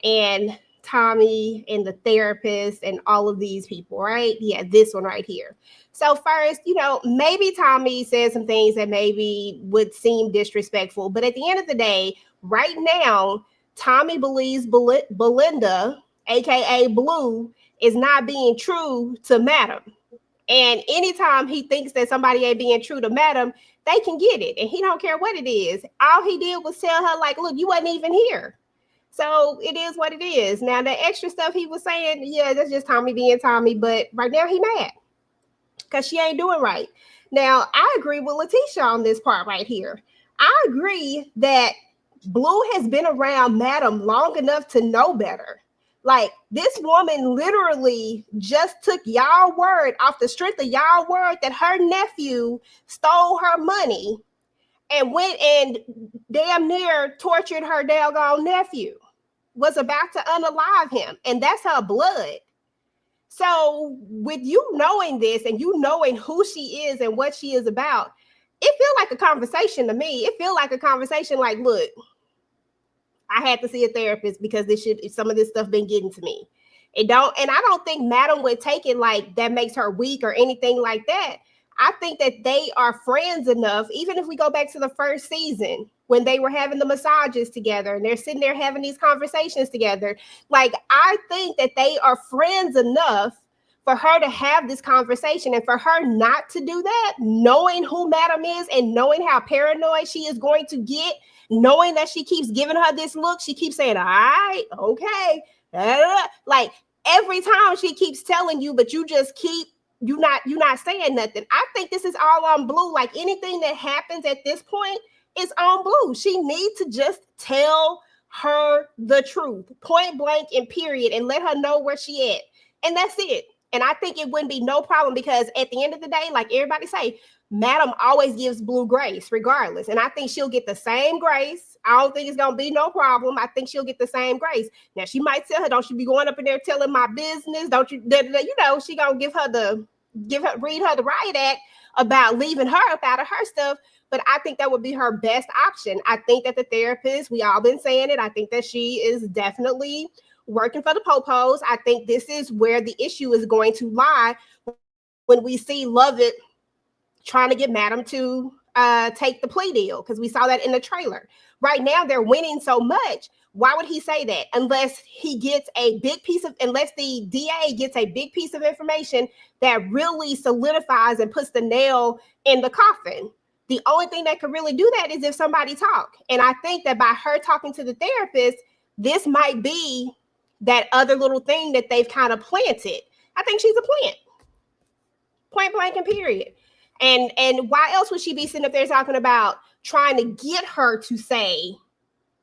and Tommy and the therapist and all of these people, right? Yeah, this one right here. So first, maybe Tommy said some things that maybe would seem disrespectful, but at the end of the day, right now, Tommy believes Belinda, aka Blue, is not being true to Madam. And anytime he thinks that somebody ain't being true to Madam, they can get it. And he don't care what it is. All he did was tell her, like, look, you wasn't even here. So it is what it is. Now, the extra stuff he was saying, yeah, that's just Tommy being Tommy. But right now he mad because she ain't doing right. Now, I agree with Letitia on this part right here. I agree that Blue has been around Madam long enough to know better. Like, this woman literally just took y'all word off the strength of y'all word that her nephew stole her money and went and damn near tortured her doggone nephew, was about to unalive him. And that's her blood. So with you knowing this and you knowing who she is and what she is about, it feel like a conversation to me. It feel like a conversation like, look, I had to see a therapist because some of this stuff been getting to me. And I don't think Madam would take it like that makes her weak or anything like that. I think that they are friends enough, even if we go back to the first season when they were having the massages together and they're sitting there having these conversations together. Like, I think that they are friends enough for her to have this conversation and for her not to do that, knowing who Madam is and knowing how paranoid she is going to get, knowing that she keeps giving her this look, she keeps saying, all right, okay. Like every time she keeps telling you, but you just keep you not saying nothing. I think this is all on Blue. Like anything that happens at this point is on Blue. She needs to just tell her the truth, point blank and period, and let her know where she at. And that's it. And I think it wouldn't be no problem because at the end of the day, like everybody say, Madam always gives Blue grace regardless. And I think she'll get the same grace. I don't think it's going to be no problem. I think she'll get the same grace. Now, she might tell her, don't you be going up in there telling my business. Don't you, she going to read her the riot act about leaving her up out of her stuff. But I think that would be her best option. I think that the therapist, we all been saying it. I think that she is definitely working for the popos. I think this is where the issue is going to lie when we see Lovett trying to get Madam to take the plea deal, because we saw that in the trailer. Right now, they're winning so much. Why would he say that unless unless the DA gets a big piece of information that really solidifies and puts the nail in the coffin? The only thing that could really do that is if somebody talk. And I think that by her talking to the therapist, this might be that other little thing that they've kind of planted. I think she's a plant, point blank and period. And why else would she be sitting up there talking about trying to get her to say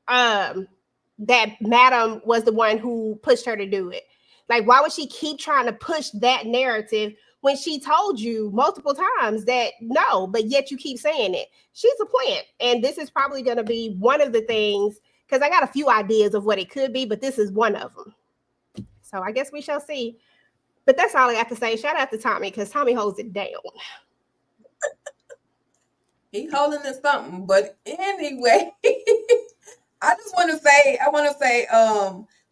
that Madam was the one who pushed her to do it? Like, why would she keep trying to push that narrative when she told you multiple times that no, but yet you keep saying it? She's a plant. And this is probably going to be one of the things, because I got a few ideas of what it could be, but this is one of them. So I guess we shall see. But that's all I got to say. Shout out to Tommy, because Tommy holds it down. He holding it something. But anyway, I want to say,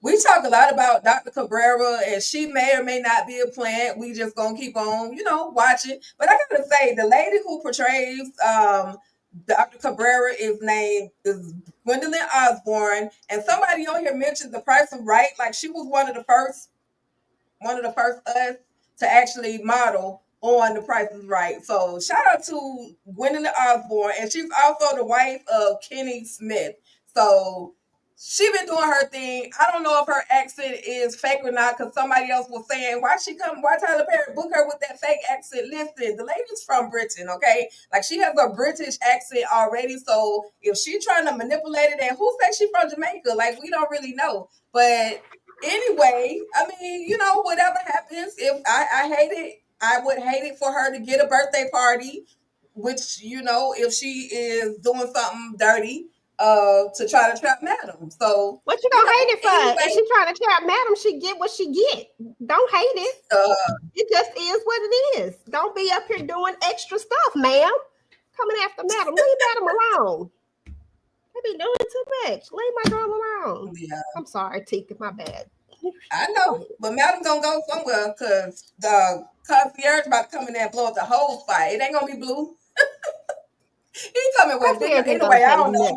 we talk a lot about Dr. Cabrera, and she may or may not be a plant. We just gonna keep on, watching. But I gotta say, the lady who portrays Dr. Cabrera is Gwendolyn Osborne, and somebody on here mentioned The Price of Right. Like, she was one of the first us to actually model on The Price is Right. So shout out to Gwendolyn Osborne, and she's also the wife of Kenny Smith. So she been doing her thing. I don't know if her accent is fake or not, because somebody else was saying, why Tyler Perry book her with that fake accent? Listen, the lady's from Britain, okay? Like, she has a British accent already. So if she trying to manipulate it, and who says she from Jamaica? Like, we don't really know. But anyway, I mean, whatever happens, if I hate it, I would hate it for her to get a birthday party, which, if she is doing something dirty, to try to trap Madam. So, What you gonna hate it for? If anyway, she trying to trap Madam, she get what she get. Don't hate it. uh, It just is what it is. Don't be up here doing extra stuff, ma'am. Coming after Madam. Leave Madam alone. They be doing too much. Leave my girl alone. yeah, I'm sorry, Tika. My bad. I know, but Madam gonna go somewhere, because the concierge about to come in there and blow up the whole fight. It ain't gonna be Blue. He coming with big. Concierge ain't gonna Anyway, I say don't know. nothing.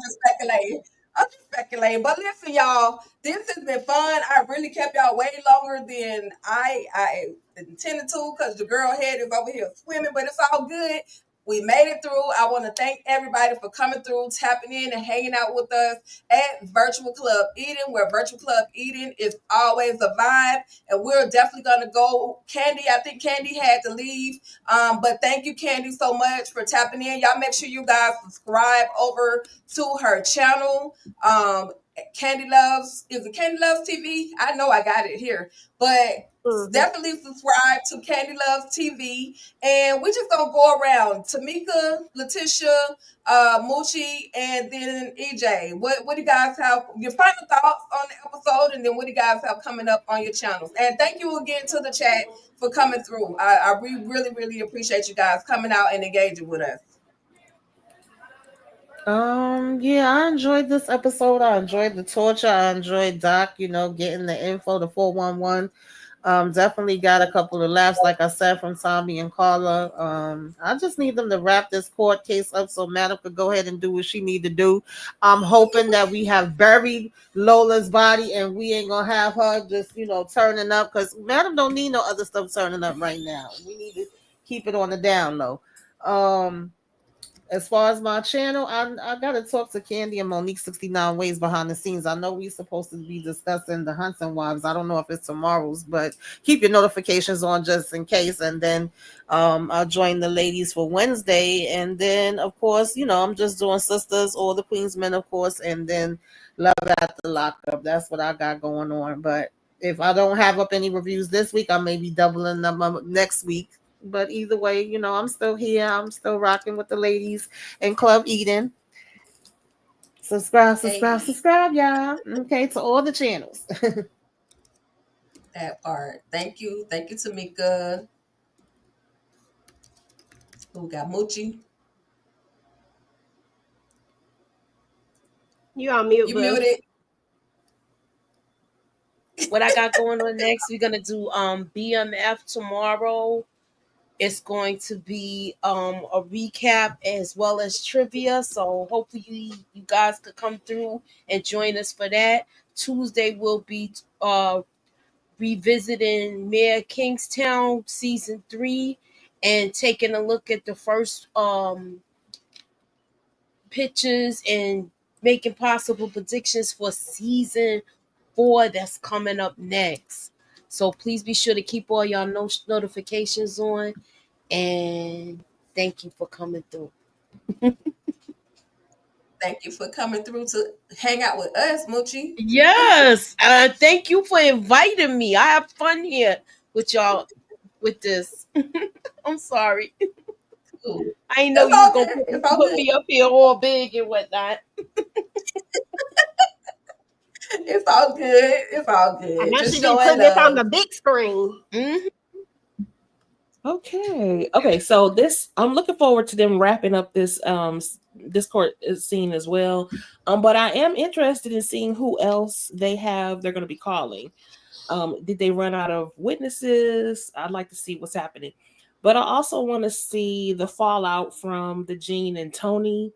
I'm just speculating. But listen, y'all, this has been fun. I really kept y'all way longer than I intended to, because the girl head is over here swimming. But it's all good. We made it through. I want to thank everybody for coming through, tapping in, and hanging out with us at Virtual Club Eden, where Virtual Club Eden is always a vibe. And we're definitely going to go. Candy, I think Candy had to leave. But thank you, Candy, so much for tapping in. Y'all make sure you guys subscribe over to her channel. Candy Loves, is it Candy Loves TV? I know I got it here. But definitely subscribe to Candy Loves TV. And we're just gonna go around. Tamika, Letitia, Moochie, and then EJ. What do you guys have? Your final thoughts on the episode, and then what do you guys have coming up on your channels? And thank you again to the chat for coming through. We really, really appreciate you guys coming out and engaging with us. Yeah, I enjoyed this episode. I enjoyed the torture. I enjoyed Doc, getting the info, the 411. Definitely got a couple of laughs, like I said, from Tommy and Carla. I just need them to wrap this court case up so Madam could go ahead and do what she need to do. I'm hoping that we have buried Lola's body and we ain't gonna have her just, turning up, because Madam don't need no other stuff turning up right now. We need to keep it on the down low. Um, as far as my channel, I gotta talk to Candy and Monique 69 Ways behind the scenes. I know we're supposed to be discussing the Hunting Wives. I don't know if it's tomorrow's, but keep your notifications on just in case. And then I'll join the ladies for Wednesday. And then of course, I'm just doing Sisters or the Queen's Men, of course, and then Love at the Lockup. That's what I got going on. But if I don't have up any reviews this week, I may be doubling them up next week. But either way, I'm still here. I'm still rocking with the ladies in Club Eden. Subscribe, subscribe, Hey, subscribe, y'all. Okay, to all the channels. that part. Thank you, Tamika. Who got Moochie? You on mute, You boo. muted. What I got going on next, we're gonna do BMF tomorrow. It's going to be a recap as well as trivia. So hopefully you guys could come through and join us for that. Tuesday will be revisiting Mayor Kingstown season 3 and taking a look at the first pictures and making possible predictions for season 4 that's coming up next. So please be sure to keep all y'all notifications on, and thank you for coming through. Thank you for coming through to hang out with us, Moochie. Yes, thank you for inviting me. I have fun here with y'all with this. I'm sorry. Cool. I didn't know It's you was all gonna good. It's all put good. me up here all big and whatnot. It's all good. It's all I good. know Just she be showing putting this on love. the big screen. Hmm. Okay. Okay. So this, I'm looking forward to them wrapping up this this court scene as well. But I am interested in seeing who else they have. They're going to be calling. Did they run out of witnesses? I'd like to see what's happening. But I also want to see the fallout from the Gene and Tony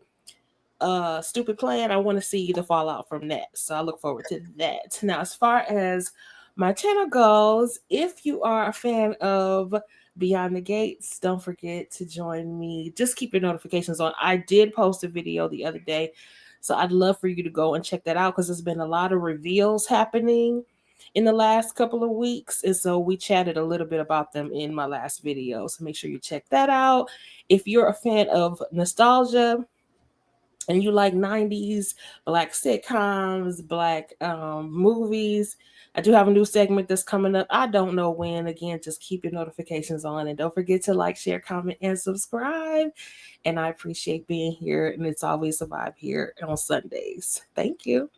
stupid plan. I want to see the fallout from that. So I look forward to that. Now, as far as my channel goes, if you are a fan of Beyond the Gates, don't forget to join me. Just keep your notifications on. I did post a video the other day, so I'd love for you to go and check that out because there's been a lot of reveals happening in the last couple of weeks. And so we chatted a little bit about them in my last video. So make sure you check that out. If you're a fan of nostalgia, and you like 90s black sitcoms, black movies, I do have a new segment that's coming up. I don't know when. Again, just keep your notifications on and don't forget to like, share, comment, and subscribe. And I appreciate being here. And it's always a vibe here on Sundays. Thank you.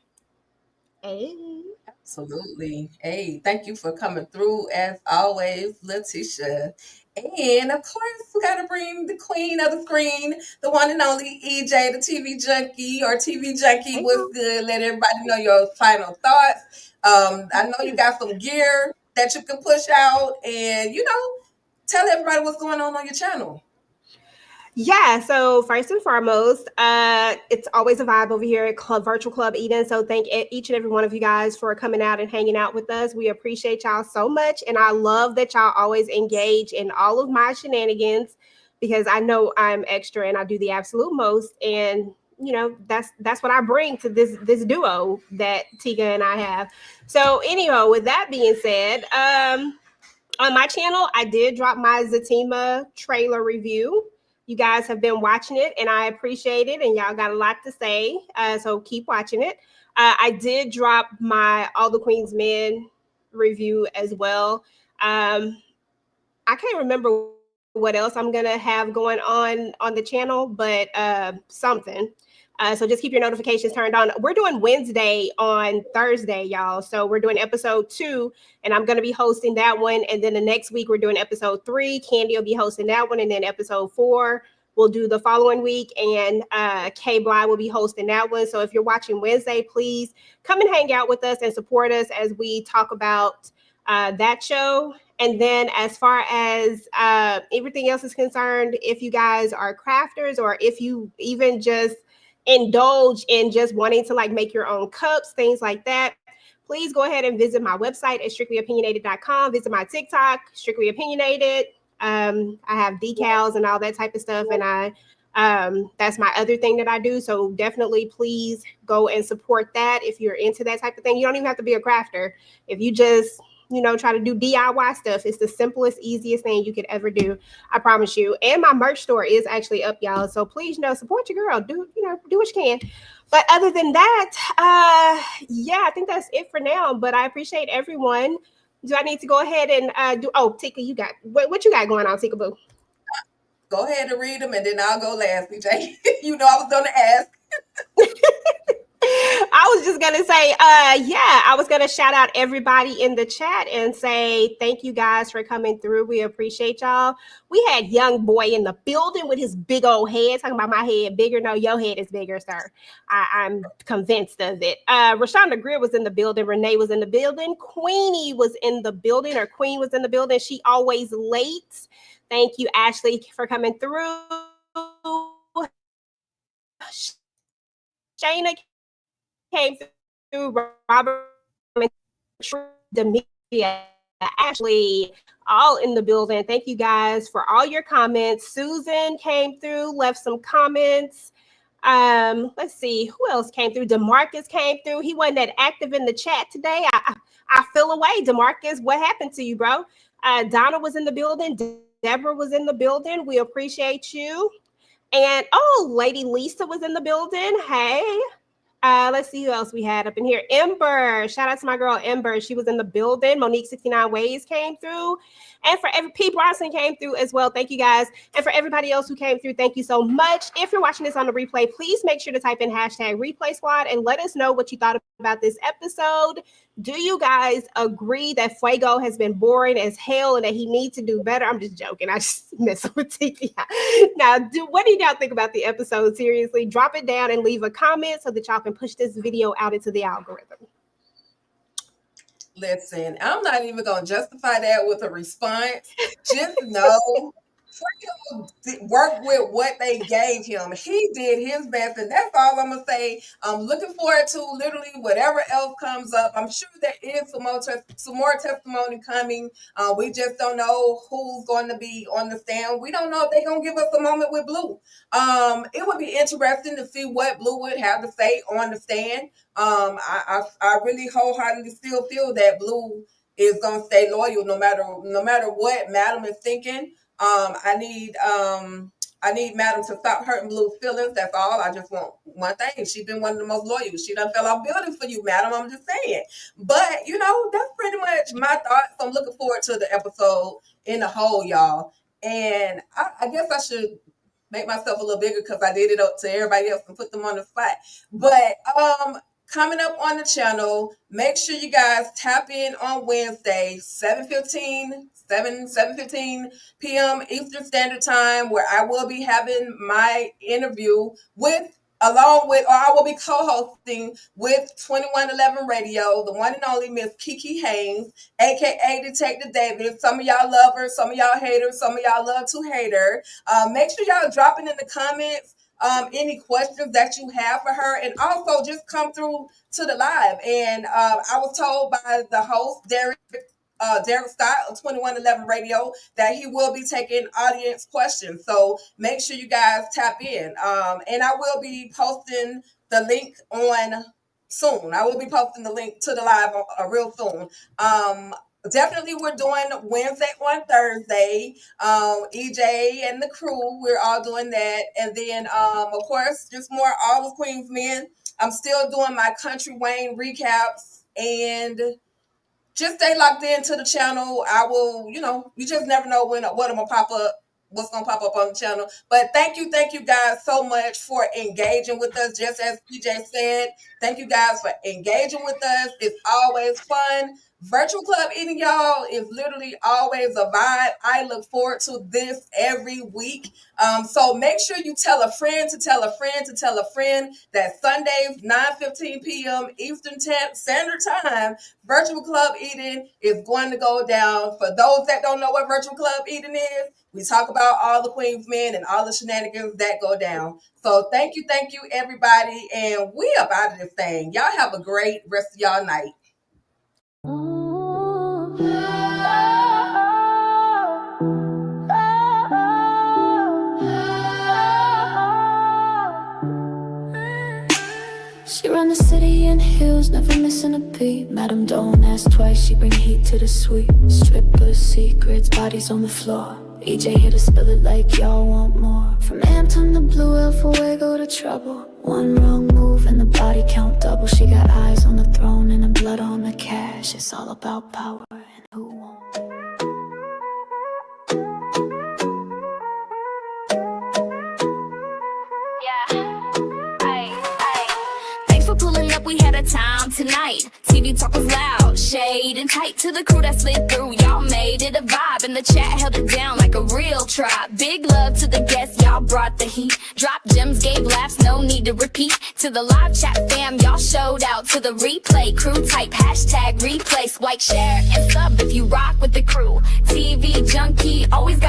Hey. Absolutely. Hey, thank you for coming through as always, Letitia. And of course, we got to bring the queen of the screen, the one and only EJ, the TV junkie or TV junkie. Hey, What's good? Let everybody know your final thoughts. I know you girl. got some gear that you can push out and, tell everybody what's going on your channel. Yeah, so first and foremost, it's always a vibe over here at Virtual Club Eden. So thank each and every one of you guys for coming out and hanging out with us. We appreciate y'all so much, and I love that y'all always engage in all of my shenanigans because I know I'm extra and I do the absolute most, and that's what I bring to this duo that Tika and I have. So anyhow, with that being said, on my channel, I did drop my Zatima trailer review. You guys have been watching it, and I appreciate it. And y'all got a lot to say, so keep watching it. I did drop my All the Queen's Men review as well. I can't remember what else I'm gonna have going on the channel, but something. So just keep your notifications turned on. We're doing Wednesday on Thursday, y'all. So we're doing episode 2, and I'm gonna be hosting that one. And then the next week we're doing episode 3. Candy will be hosting that one, and then episode 4. we'll do the following week, and K Bly will be hosting that one. So if you're watching Wednesday, please come and hang out with us and support us as we talk about that show. And then, as far as everything else is concerned, if you guys are crafters, or if you even just indulge in just wanting to like make your own cups, things like that, please go ahead and visit my website at strictlyopinionated.com. Visit my TikTok, Strictly Opinionated. I have decals and all that type of stuff, and that's my other thing that I do. So definitely, please go and support that if you're into that type of thing. You don't even have to be a crafter. If you just try to do DIY stuff, it's the simplest, easiest thing you could ever do. I promise you. And my merch store is actually up, y'all. So please, support your girl. Do what you can. But other than that, yeah, I think that's it for now. But I appreciate everyone. Do I need to go ahead and do? Oh, Tika, you got what you got going on, Tika Boo? Go ahead and read them, and then I'll go last, BJ. I was going to ask. I was just gonna say, yeah, I was gonna shout out everybody in the chat and say thank you guys for coming through. We appreciate y'all. We had young boy in the building with his big old head, talking about my head bigger. No, your head is bigger, sir. I'm convinced of it. Rashonda Greer was in the building. Renee was in the building. Queenie was in the building, or Queen was in the building. She always late. Thank you, Ashley, for coming through. Shayna came through, Robert, Demetria, Ashley, all in the building. Thank you guys for all your comments. Susan came through, left some comments. Let's see who else came through. Demarcus came through. He wasn't that active in the chat today. I feel away, Demarcus. What happened to you, bro? Donna was in the building. Deborah was in the building. We appreciate you. And Lady Lisa was in the building. Hey. Let's see who else we had up in here. Ember. Shout out to my girl Ember. She was in the building. Monique 69 Ways came through. And for P. Bronson came through as well. Thank you guys. And for everybody else who came through, thank you so much. If you're watching this on the replay, please make sure to type in hashtag replay squad and let us know what you thought about this episode. Do you guys agree that Fuego has been boring as hell and that he needs to do better? I'm just joking. I just mess with Tiki. Now, what do y'all think about the episode? Seriously, drop it down and leave a comment so that y'all can push this video out into the algorithm. Listen, I'm not even going to justify that with a response. Just know work with what they gave him. He did his best, and that's all I'm gonna say. I'm looking forward to literally whatever else comes up. I'm sure there is some more testimony coming. We just don't know who's going to be on the stand. We don't know if they're gonna give us a moment with Blue. It would be interesting to see what Blue would have to say on the stand. I really wholeheartedly still feel that Blue is gonna stay loyal no matter what Madam is thinking. I need Madam to stop hurting Blue's feelings. That's all. I just want one thing. She's been one of the most loyal. She done fell off buildings for you, Madam. I'm just saying. But that's pretty much my thoughts. I'm looking forward to the episode in the whole, y'all. And I guess I should make myself a little bigger because I did it up to everybody else and put them on the spot. But coming up on the channel, make sure you guys tap in on Wednesday, 7:15 p.m. Eastern Standard Time, where I will be having my interview I will be co-hosting with 2111 Radio, the one and only Miss Kiki Haynes, aka Detective David. Some of y'all love her, some of y'all hate her, some of y'all love to hate her. Make sure y'all dropping in the comments any questions that you have for her, and also just come through to the live. And I was told by the host, Derek Scott of 2111 Radio, that he will be taking audience questions. So make sure you guys tap in. And I will be posting the link on soon. I will be posting the link to the live real soon. Definitely we're doing Wednesday on Thursday. EJ and the crew, we're all doing that. And then of course, just more All the Queens Men. I'm still doing my Country Wayne recaps, and just stay locked into the channel. I will, you just never know what I'm gonna pop up, what's gonna pop up on the channel. But thank you guys so much for engaging with us. Just as PJ said, thank you guys for engaging with us. It's always fun. Virtual club eating, y'all, is literally always a vibe. I look forward to this every week. So make sure you tell a friend to tell a friend to tell a friend that Sundays, 9:15 p.m. Eastern Standard Time, virtual club eating is going to go down. For those that don't know what virtual club eating is, we talk about all the Queen's men and all the shenanigans that go down. So thank you, everybody. And we up out of this thing. Y'all have a great rest of y'all night. She run the city in heels, never missing a beat. Madam, don't ask twice, she bring heat to the suite. Strippers, secrets, bodies on the floor. EJ here to spill it like y'all want more. From Hampton to Blue Hill, Fuego to Trouble. One wrong move and the body count double. She got eyes on the throne and the blood on the cash. It's all about power and who won't. Pulling up, we had a time tonight. TV talk was loud, shade and tight. To the crew that slid through, y'all made it a vibe. And the chat held it down like a real tribe. Big love to the guests, y'all brought the heat. Dropped gems, gave laughs, no need to repeat. To the live chat fam, y'all showed out. To the replay, crew type, hashtag replay. Swipe, share, and sub if you rock with the crew. TV junkie, always